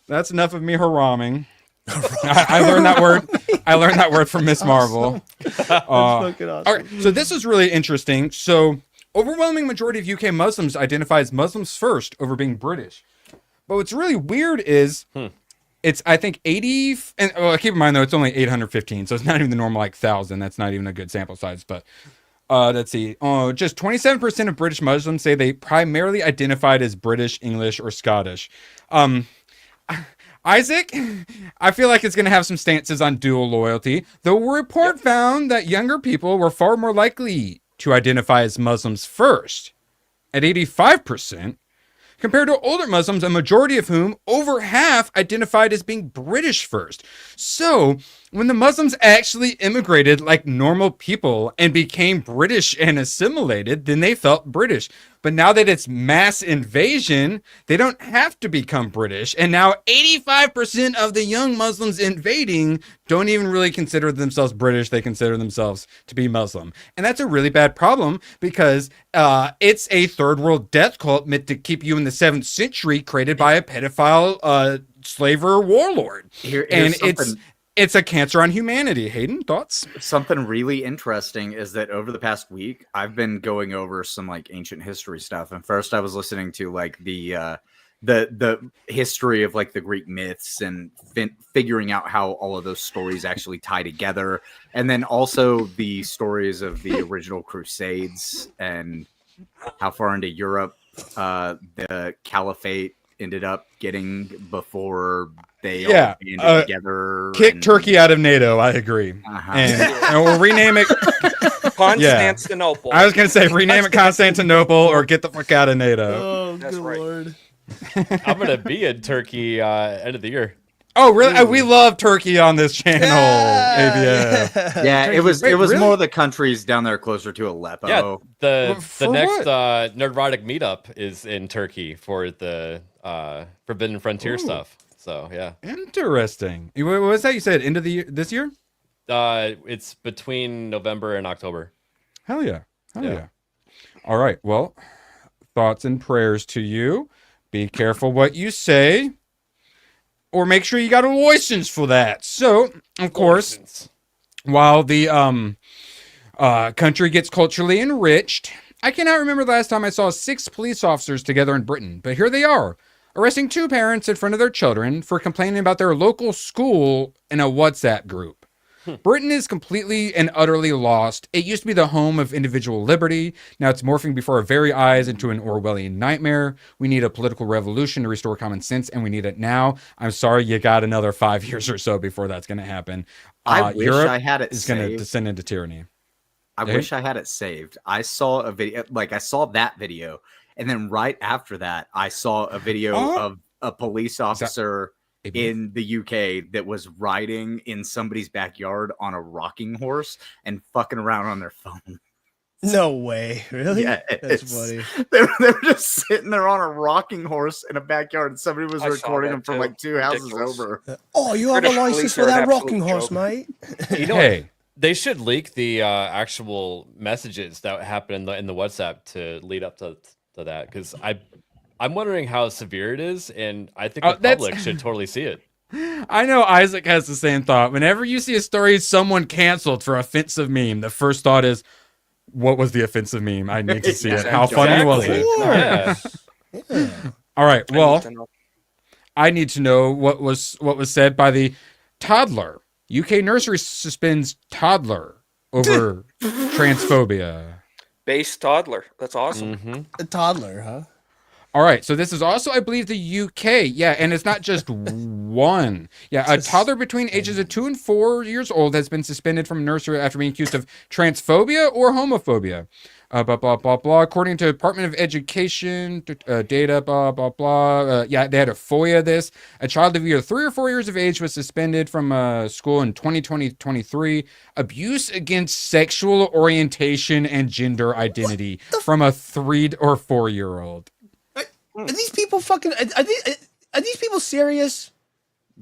that's enough of me haraming. I learned that word. I learned that word from Miss Marvel. Awesome. All right, so this is really interesting. So, overwhelming majority of UK Muslims identify as Muslims first over being British. But what's really weird is it's I think 80. And keep in mind though, it's only 815, so it's not even the normal like 1,000. That's not even a good sample size. But let's see. Just 27% of British Muslims say they primarily identified as British, English, or Scottish. Isaac, I feel like it's going to have some stances on dual loyalty. The report found that younger people were far more likely to identify as Muslims first, at 85%, compared to older Muslims, a majority of whom, over half, identified as being British first. So, when the Muslims actually immigrated like normal people and became British and assimilated, then they felt British. But now that it's mass invasion, they don't have to become British. And now 85% of the young Muslims invading don't even really consider themselves British. They consider themselves to be Muslim. And that's a really bad problem because it's a third world death cult meant to keep you in the 7th century, created by a pedophile slaver warlord. And it's a cancer on humanity. Hayden, thoughts? Something really interesting is that over the past week, I've been going over some like ancient history stuff. And first I was listening to like the history of like the Greek myths and figuring out how all of those stories actually tie together. And then also the stories of the original Crusades and how far into Europe the Caliphate ended up getting before they all banded together. Kick Turkey out of NATO, I agree. And we'll rename it Constantinople. I was going to say rename it Constantinople or get the fuck out of NATO. Oh, That's good right. lord. I'm gonna be in Turkey end of the year. Oh, really? We love Turkey on this channel. ABF. Yeah, it was really? more the countries down there closer to Aleppo. Yeah, the For next what? Nerdrotic meetup is in Turkey for the Forbidden Frontier stuff. So yeah, Interesting. What was that you said? End of the year, this year? it's between November and October. Hell yeah. Yeah. All right. Well, thoughts and prayers to you. Be careful what you say. Or make sure you got a license for that. So, of course, while the country gets culturally enriched, I cannot remember the last time I saw 6 police officers together in Britain, but here they are, arresting 2 parents in front of their children for complaining about their local school in a WhatsApp group. Britain is completely and utterly lost. It used to be the home of individual liberty. Now it's morphing before our very eyes into an Orwellian nightmare. We need a political revolution to restore common sense, and we need it now. I'm sorry, you got another 5 years or so before that's going to happen. I wish Europe I had it is going to saved. descend into tyranny. I wish I had it saved. I saw a video, like I saw that video, and then right after that, I saw a video of a police officer in the UK that was riding in somebody's backyard on a rocking horse and fucking around on their phone. No way, really? Yeah, That's funny. They were just sitting there on a rocking horse in a backyard, and somebody was I saw recording that them from too. like 2 houses Ridiculous. over. Oh, you have a British license police for are an that absolute rocking horse, joke. mate? You know, Hey. they should leak the actual messages that happened in the WhatsApp to lead up to that, because I'm wondering how severe it is, and I think the public should totally see it. I know Isaac has the same thought. Whenever you see a story someone canceled for offensive meme, the first thought is, what was the offensive meme? I need to see it. How funny was it? Yeah. All right. Well, I need to know what was said by the toddler. UK nursery suspends toddler over transphobia. Base toddler. That's awesome. Mm-hmm. A toddler, huh? All right, so this is also, I believe, the UK. Yeah, and it's not just one. Yeah, a toddler between ages of 2 and 4 years old has been suspended from nursery after being accused of transphobia or homophobia. Blah, blah, blah, blah. According to Department of Education data, blah, blah, blah. Yeah, they had a FOIA this. A child of either 3 or 4 years of age was suspended from school in 2023. Abuse against sexual orientation and gender identity from a 3 or 4 year old. Are these people fucking? Are these people serious?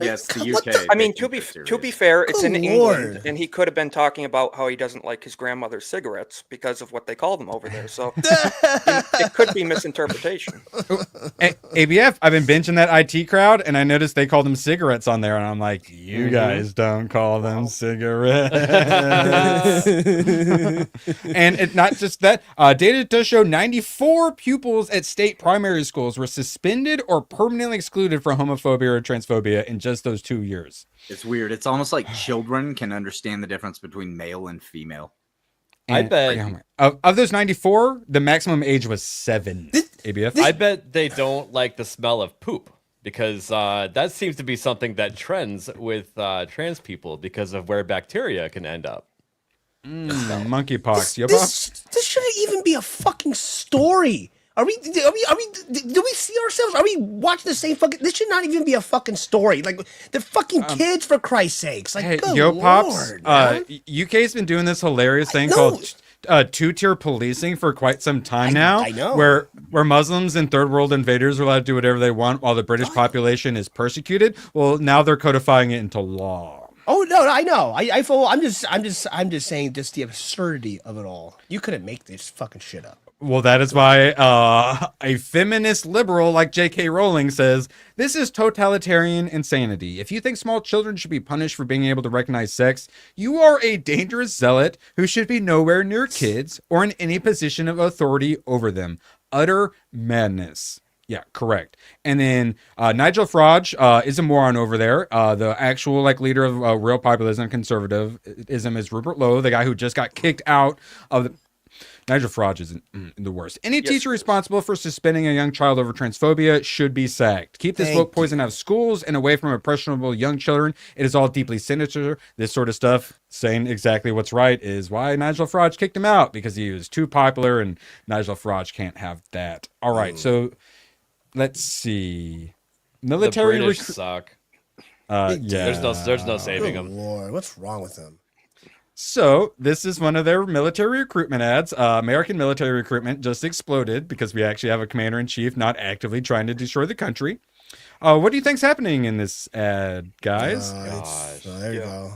Yes, the What UK. the- I mean, to be fair, it's in Good England, Lord. and he could have been talking about how he doesn't like his grandmother's cigarettes because of what they call them over there. So it could be misinterpretation. ABF, I've been benching that IT crowd, and I noticed they call them cigarettes on there, and I'm like, you guys don't call them cigarettes. And it's not just that. Data does show 94 pupils at state primary schools were suspended or permanently excluded for homophobia or transphobia in just those 2 years. It's weird. It's almost like children can understand the difference between male and female. I bet of those 94, the maximum age was 7. ABF. I bet they don't like the smell of poop, because that seems to be something that trends with trans people because of where bacteria can end up. Monkeypox. This shouldn't even be a fucking story. Do we see ourselves? Are we watching the same fucking? This should not even be a fucking story. Like, they're fucking kids, for Christ's sakes. Like, Hey, good Yo Lord, Pops, man. UK's been doing this hilarious thing called 2-tier policing for quite some time now. I know. Where Muslims and third world invaders are allowed to do whatever they want while the British population is persecuted. Well, now they're codifying it into law. Oh no, I know. I follow. I'm just saying, just the absurdity of it all. You couldn't make this fucking shit up. Well, that is why a feminist liberal like J.K. Rowling says, this is totalitarian insanity. If you think small children should be punished for being able to recognize sex, you are a dangerous zealot who should be nowhere near kids or in any position of authority over them. Utter madness. Yeah, correct. And then Nigel Farage is a moron over there. The actual leader of real populism, conservatism, is Rupert Lowe, the guy who just got kicked out of the... Nigel Farage is the worst. Any teacher responsible for suspending a young child over transphobia should be sacked. Keep this woke poison out of schools and away from impressionable young children. It is all deeply sinister. This sort of stuff, saying exactly what's right, is why Nigel Farage kicked him out, because he was too popular, and Nigel Farage can't have that. All right, so let's see. Military The British suck. Yeah. There's no saving them. Lord, what's wrong with them? So this is one of their military recruitment ads. American military recruitment just exploded because we actually have a commander-in-chief not actively trying to destroy the country. What do you think's happening in this ad, guys? There you go.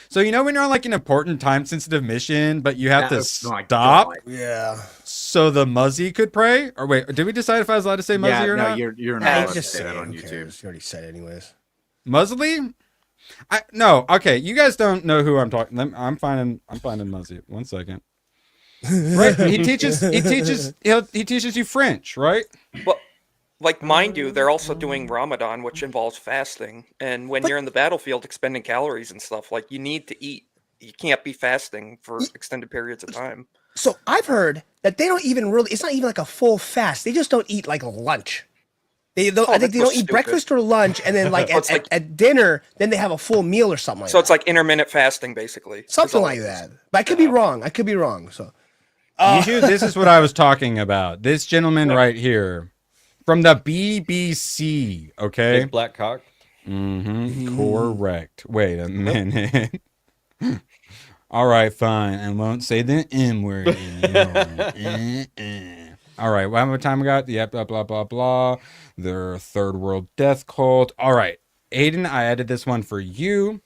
So when you're on an important time-sensitive mission, but you have to stop. God. Yeah. So the Muzzy could pray? Or wait, did we decide if I was allowed to say Muzzy or not? You're not allowed to say that on YouTube. You already said it anyways. Muzzly? No, okay. You guys don't know who I'm talking. I'm finding Muzzy. 1 second. Right? He teaches you French, right? Well, like, mind you, they're also doing Ramadan, which involves fasting. And when you're in the battlefield expending calories and stuff, like, you need to eat. You can't be fasting for extended periods of time. So I've heard that they don't even really, it's not even like a full fast. They just don't eat like lunch. I think they don't eat breakfast or lunch. And then like at dinner, then they have a full meal or something like that. So it's like intermittent fasting, basically. Something like that. But I could be wrong. So This is what I was talking about. This gentleman right here from the BBC, okay? Big black cock? Mm-hmm. Correct. Wait a minute. All right, fine. I won't say the M word anymore. All right, how much time we got? Yep, blah, blah, blah, blah. Their third world death cult. All right, Aiden, I added this one for you.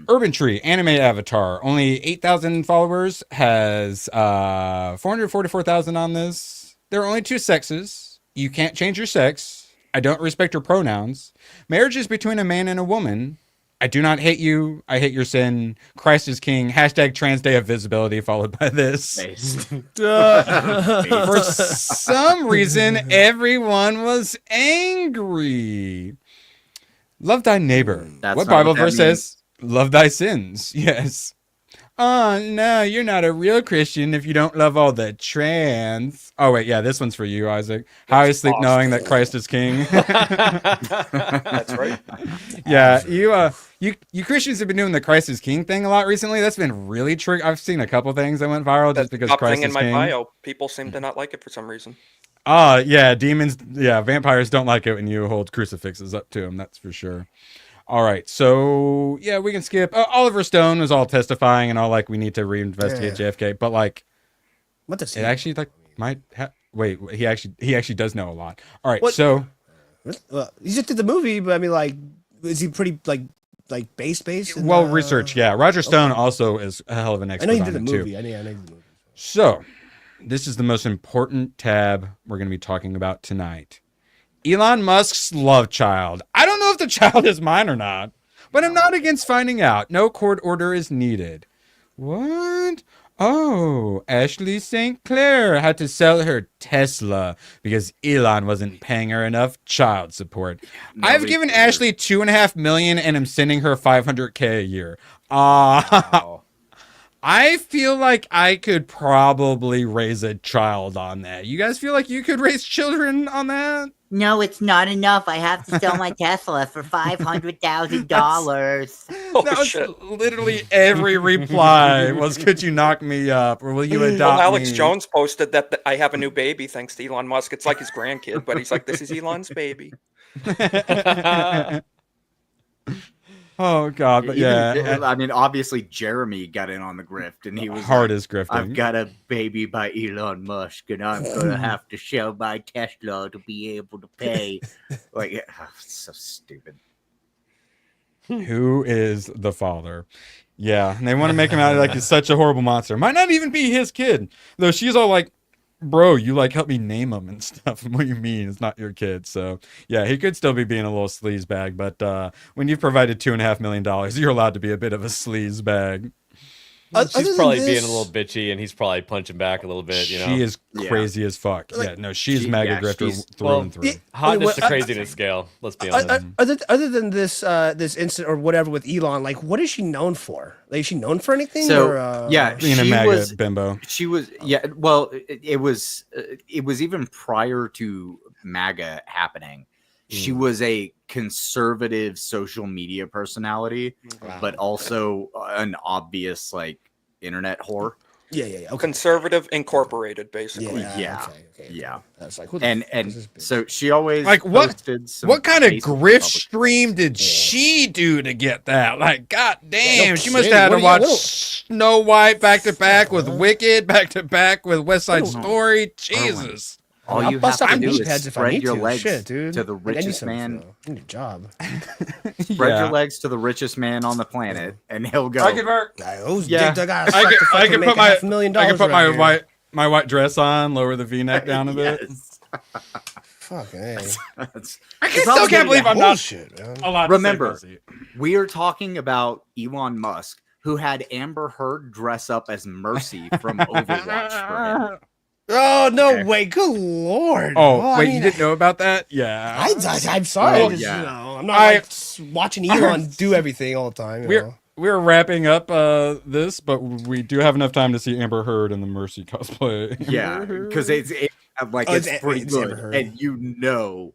Urban Tree, anime avatar. Only 8,000 followers. Has 444,000 on this. There are only 2 sexes. You can't change your sex. I don't respect your pronouns. Marriage is between a man and a woman. I do not hate you. I hate your sin. Christ is king. Hashtag Trans Day of Visibility followed by this. For some reason, everyone was angry. Love thy neighbor. What Bible verse says? Love thy sins. Yes. Oh, no, you're not a real Christian if you don't love all the trans. Oh, wait, yeah, this one's for you, Isaac. How I sleep knowing that Christ is king. That's right. Yeah, you Christians have been doing the Christ is king thing a lot recently. That's been really tricky. I've seen a couple things that went viral just because Christ is king. In my bio, people seem to not like it for some reason. Yeah, vampires don't like it when you hold crucifixes up to them, that's for sure. All right, so yeah, we can skip. Oliver Stone was all testifying and all like we need to reinvestigate JFK, but like, what does it actually like might wait? He actually does know a lot. All right, so well, he just did the movie, but I mean, like, is he pretty like based? Well, research, yeah. Roger Stone also is a hell of an expert. I know he did the movie. Too. I know he did the movie. So, this is the most important tab we're going to be talking about tonight. Elon Musk's love child. I don't know if the child is mine or not, but I'm not against finding out. No court order is needed. What? Oh, Ashley St. Clair had to sell her Tesla because Elon wasn't paying her enough child support. I've given Ashley $2.5 million and I'm sending her $500K a year. Wow. I feel like I could probably raise a child on that. You guys feel like you could raise children on that? No, it's not enough. I have to sell my Tesla for $500,000. That was literally every reply was, could you knock me up or will you adopt Alex me? Jones posted that I have a new baby thanks to Elon Musk. It's like his grandkid, but he's like, this is Elon's baby. Oh God, but yeah. I mean, obviously Jeremy got in on the grift, and he was hardest like, grifting. I've got a baby by Elon Musk, and I'm gonna have to sell my Tesla to be able to pay. Like, it's so stupid. Who is the father? Yeah, and they want to make him out like he's such a horrible monster. Might not even be his kid, though. She's all like, bro, you like help me name him and stuff. And what you mean it's not your kid. So yeah, he could still be being a little sleaze bag, but when you've provided $2.5 million, you're allowed to be a bit of a sleaze bag. She's probably being a little bitchy, and he's probably punching back a little bit. You know, she is crazy as fuck. Yeah, no, she's mega grifter through and through. Hotness to craziness scale. Let's be honest. Other than this incident or whatever with Elon, like, what is she known for? Like, is she known for anything? So or, yeah, being a MAGA bimbo. She was Well, it was even prior to MAGA happening. She was a conservative social media personality, but also an obvious like internet whore. Yeah. Okay. Conservative Incorporated, basically. Yeah. That's like, and so she always like what kind of Facebook grift stream did she do to get that? Like, god damn, she must have had to watch Snow White back to back with Wicked, back to back with West Side Story. Jesus. All you have to do is spread spread your legs dude. to the richest man. I need a job. Spread your legs to the richest man on the planet, and he'll go. I can put my my white dress on, lower the V-neck down a bit. Fuck, hey. I still can't believe I'm not. Remember, We are talking about Elon Musk, who had Amber Heard dress up as Mercy from Overwatch for him. Oh no way! Good lord! Oh well, wait, I mean, you didn't know about that? Yeah. I'm sorry. Oh, just, yeah. you know, I'm not like watching Elon do everything all the time. You know? We're wrapping up this, but we do have enough time to see Amber Heard in the Mercy cosplay. Yeah, because it's pretty good, and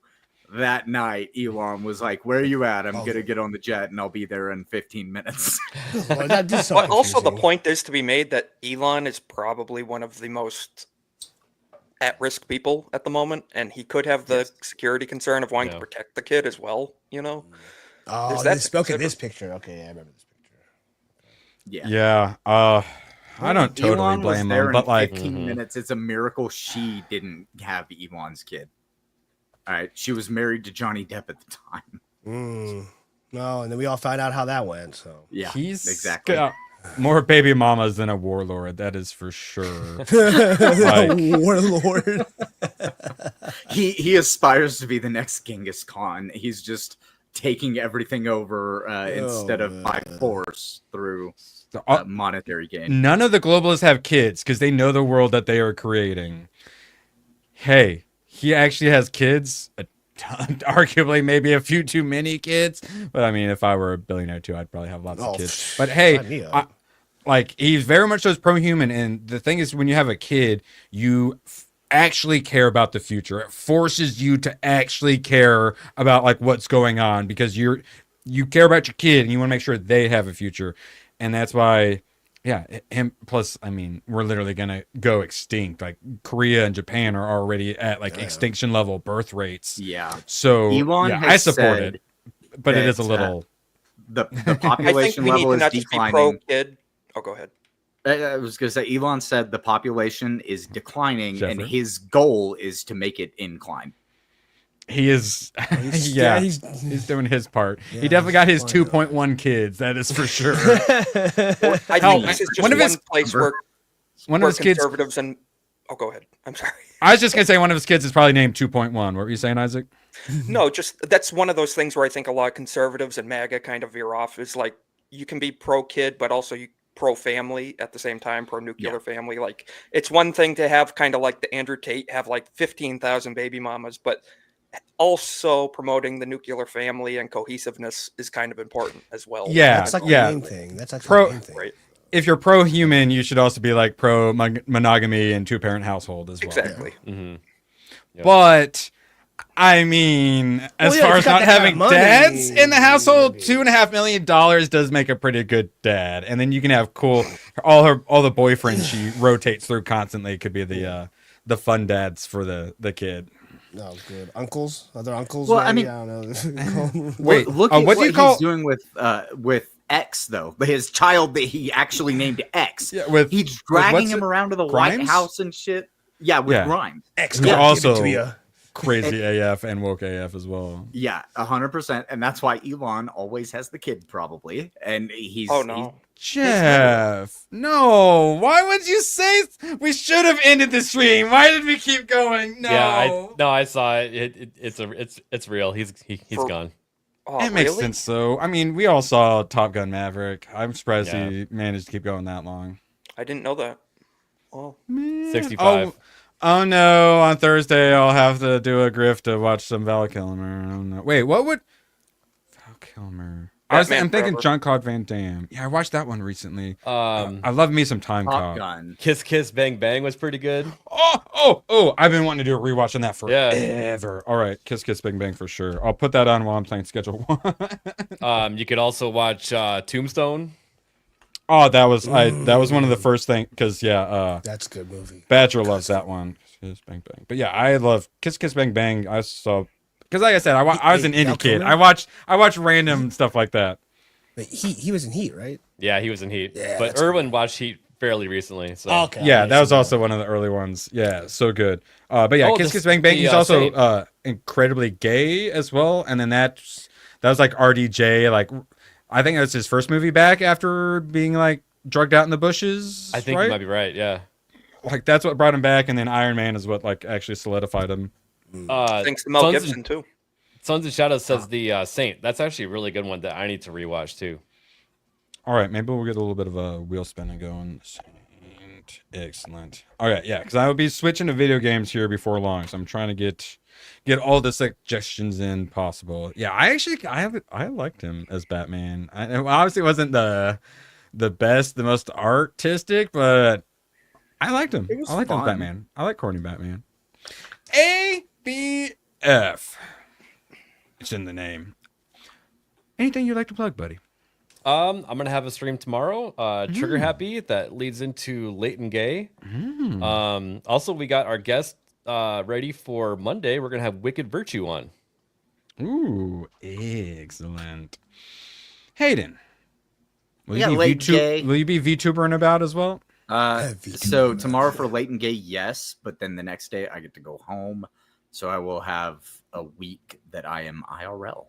that night Elon was like, "Where are you at? I'm gonna get on the jet, and I'll be there in 15 minutes." But also, the point is to be made that Elon is probably one of the most at-risk people at the moment, and he could have the security concern of wanting to protect the kid as well. You know. Oh, this picture. Okay, I remember this picture. Yeah. I don't totally Elon was blame there him, but in like 15 minutes. It's a miracle she didn't have Elon's kid. All right, she was married to Johnny Depp at the time. No, and then we all found out how that went. So yeah, he's exactly. got more baby mamas than a warlord. That is for sure. Warlord. He aspires to be the next Genghis Khan. He's just taking everything over instead of by force through monetary gain. None of the globalists have kids because they know the world that they are creating. Hey, he actually has kids. A ton, arguably, maybe a few too many kids. But I mean, if I were a billionaire too, I'd probably have lots of kids. But hey, like he's very much so pro-human. And the thing is, when you have a kid, you actually care about the future. It forces you to actually care about like what's going on because you care about your kid and you want to make sure they have a future. And that's why, yeah, him plus, I mean, we're literally going to go extinct. Like Korea and Japan are already at like extinction level birth rates. Yeah. So Elon I support it, but it is a little. The population level is declining. Kid. Oh, go ahead. I was going to say, Elon said the population is declining, Jeffrey? and his goal is to make it incline. He is, he's doing his part. He definitely got his 2.1 kids. That is for sure. I think this is just one place where his kids. Conservatives and go ahead. I'm sorry. I was just gonna say one of his kids is probably named 2.1. What were you saying, Isaac? No, just that's one of those things where I think a lot of conservatives and MAGA kind of veer off. Is like you can be pro kid, but also you pro-family at the same time, pro-nuclear family. Like it's one thing to have kind of like the Andrew Tate have like 15,000 baby mamas, but also promoting the nuclear family and cohesiveness is kind of important as well. Yeah, that's like the main thing. That's actually the main thing. Right. If you're pro-human, you should also be like pro-monogamy and two-parent household as well. Exactly. Yeah. Mm-hmm. Yep. But I mean, as far as not having dads in the household, $2.5 million does make a pretty good dad. And then you can have all the boyfriends she rotates through constantly could be the fun dads for the kid. No, good uncles, other uncles. Well, maybe? I mean, I don't know. Wait, look at what do you call he's doing with X though? His child that he actually named X. Yeah, he's dragging him around to the White House and shit. Yeah, with Grimes. X, who's also crazy AF and woke AF as well. Yeah, 100%, and that's why Elon always has the kid probably, and he's. Oh no. Jeff, no. Why would you say we should have ended the stream? Why did we keep going? No. Yeah, I saw it. It's real. He's gone. Oh, it makes sense though. I mean, we all saw Top Gun Maverick. I'm surprised he managed to keep going that long. I didn't know that. Oh, 65. Oh no! On Thursday, I'll have to do a grift to watch some Val Kilmer. Oh, no. Wait, what would Val Kilmer? I'm thinking Jean-Claude Van Damme. Yeah, I watched that one recently. I love me some Time Cop. Gun. Kiss Kiss Bang Bang was pretty good. Oh! I've been wanting to do a rewatch on that forever. All right, Kiss Kiss Bang Bang for sure. I'll put that on while I'm playing Schedule 1. You could also watch Tombstone. Oh, that was one of the first things because that's a good movie. Badger loves that one. Kiss Bang Bang. But yeah, I love Kiss Kiss Bang Bang. I saw. Because like I said, I was an indie kid. I watched random stuff like that. But he was in Heat, right? Yeah, he was in Heat. Yeah, but Erwin watched Heat fairly recently. So. Okay. Yeah, that was also one of the early ones. Yeah, so good. But yeah, Kiss Kiss Bang Bang. He's also incredibly gay as well. And then that was like RDJ. Like I think that was his first movie back after being like drugged out in the bushes. I think you might be right. Yeah. Like that's what brought him back, and then Iron Man is what like actually solidified him. Thanks to Mel Gibson too. Sons of Shadows says the Saint. That's actually a really good one that I need to rewatch too. All right, maybe we'll get a little bit of a wheel spinning going. Saint. Excellent. All right, yeah, because I will be switching to video games here before long, so I'm trying to get all the suggestions in possible. Yeah, I liked him as Batman. I obviously wasn't the best, the most artistic, but I liked him. I liked him as Batman. I like corny Batman. ABF. It's in the name. Anything you'd like to plug, buddy? I'm gonna have a stream tomorrow. Trigger Happy that leads into Leighton Gay. Also, we got our guest ready for Monday. We're gonna have Wicked Virtue on. Ooh, excellent. Hayden, will Yeah, you be Leighton Gay. will you be VTubering about as well? So tomorrow for Leighton Gay, yes, but then the next day I get to go home, so I will have a week that I am IRL.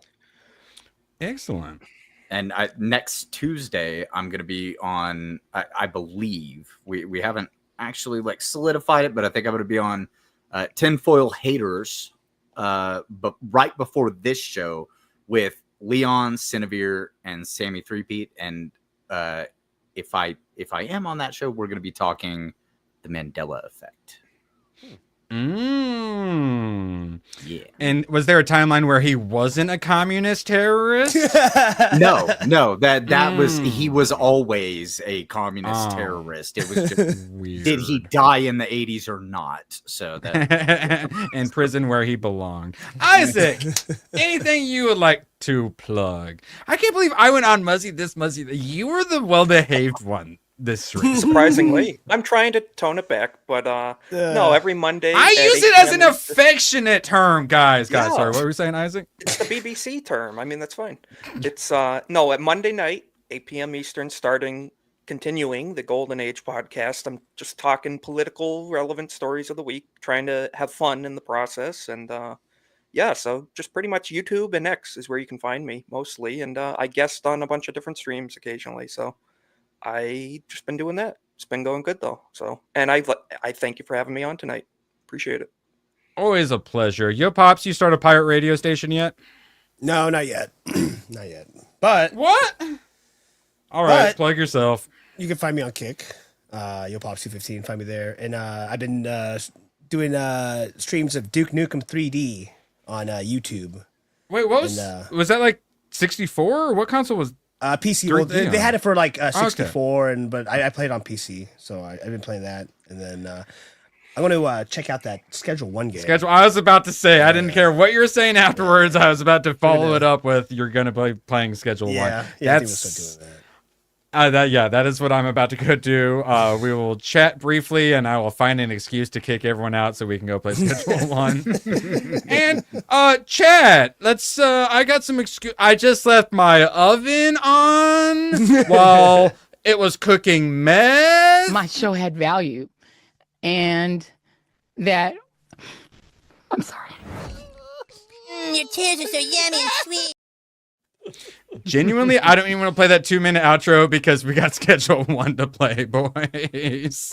Excellent. And next Tuesday I'm going to be on. I believe we haven't actually like solidified it, but I think I'm going to be on Tinfoil Haters, but right before this show with Leon, Cinevere, and Sammy Threepeat. And if I am on that show, we're going to be talking the Mandela Effect. Yeah. And was there a timeline where he wasn't a communist terrorist? No. That was he was always a communist terrorist. It was just weird. Did he die in the 80s or not? So that in prison where he belonged. Isaac, anything you would like to plug? I can't believe I went on Muzzy this Muzzy. You were the well-behaved one this stream. Surprisingly, I'm trying to tone it back, but no, every Monday. I use it as an affectionate term, guys. Yeah. Sorry, what were you saying, Isaac? It's the BBC term. I mean, that's fine. It's no, at Monday night, 8 p.m. Eastern, continuing the Golden Age podcast. I'm just talking political relevant stories of the week, trying to have fun in the process, and yeah, so just pretty much YouTube and X is where you can find me mostly, and I guest on a bunch of different streams occasionally. So I just been doing that. It's been going good though. So, and I thank you for having me on tonight. Appreciate it. Always a pleasure. Yo, Pops, you start a pirate radio station yet? No, not yet. Not yet. But what? All right, plug yourself. You can find me on Kick. Yo Pops 215. Find me there. And I've been doing streams of Duke Nukem 3D on YouTube. Wait, what was that like 64 or what console was? PC. Well, they had it for like 64, okay. but I played on PC, so I've been playing that. And then I'm going to check out that Schedule 1 game. I was about to say, I didn't care what you were saying afterwards. I was about to follow it up with, you're going to be playing Schedule 1. Yeah, That's, I think we'll start doing that. That is what I'm about to go do. We will chat briefly, and I will find an excuse to kick everyone out so we can go play Schedule 1. And chat. Let's. I got some excuse. I just left my oven on while it was cooking meth. My show had value, and that. I'm sorry. Your tears are so yummy and sweet. Genuinely, I don't even want to play that 2-minute outro because we got Schedule 1 to play, boys.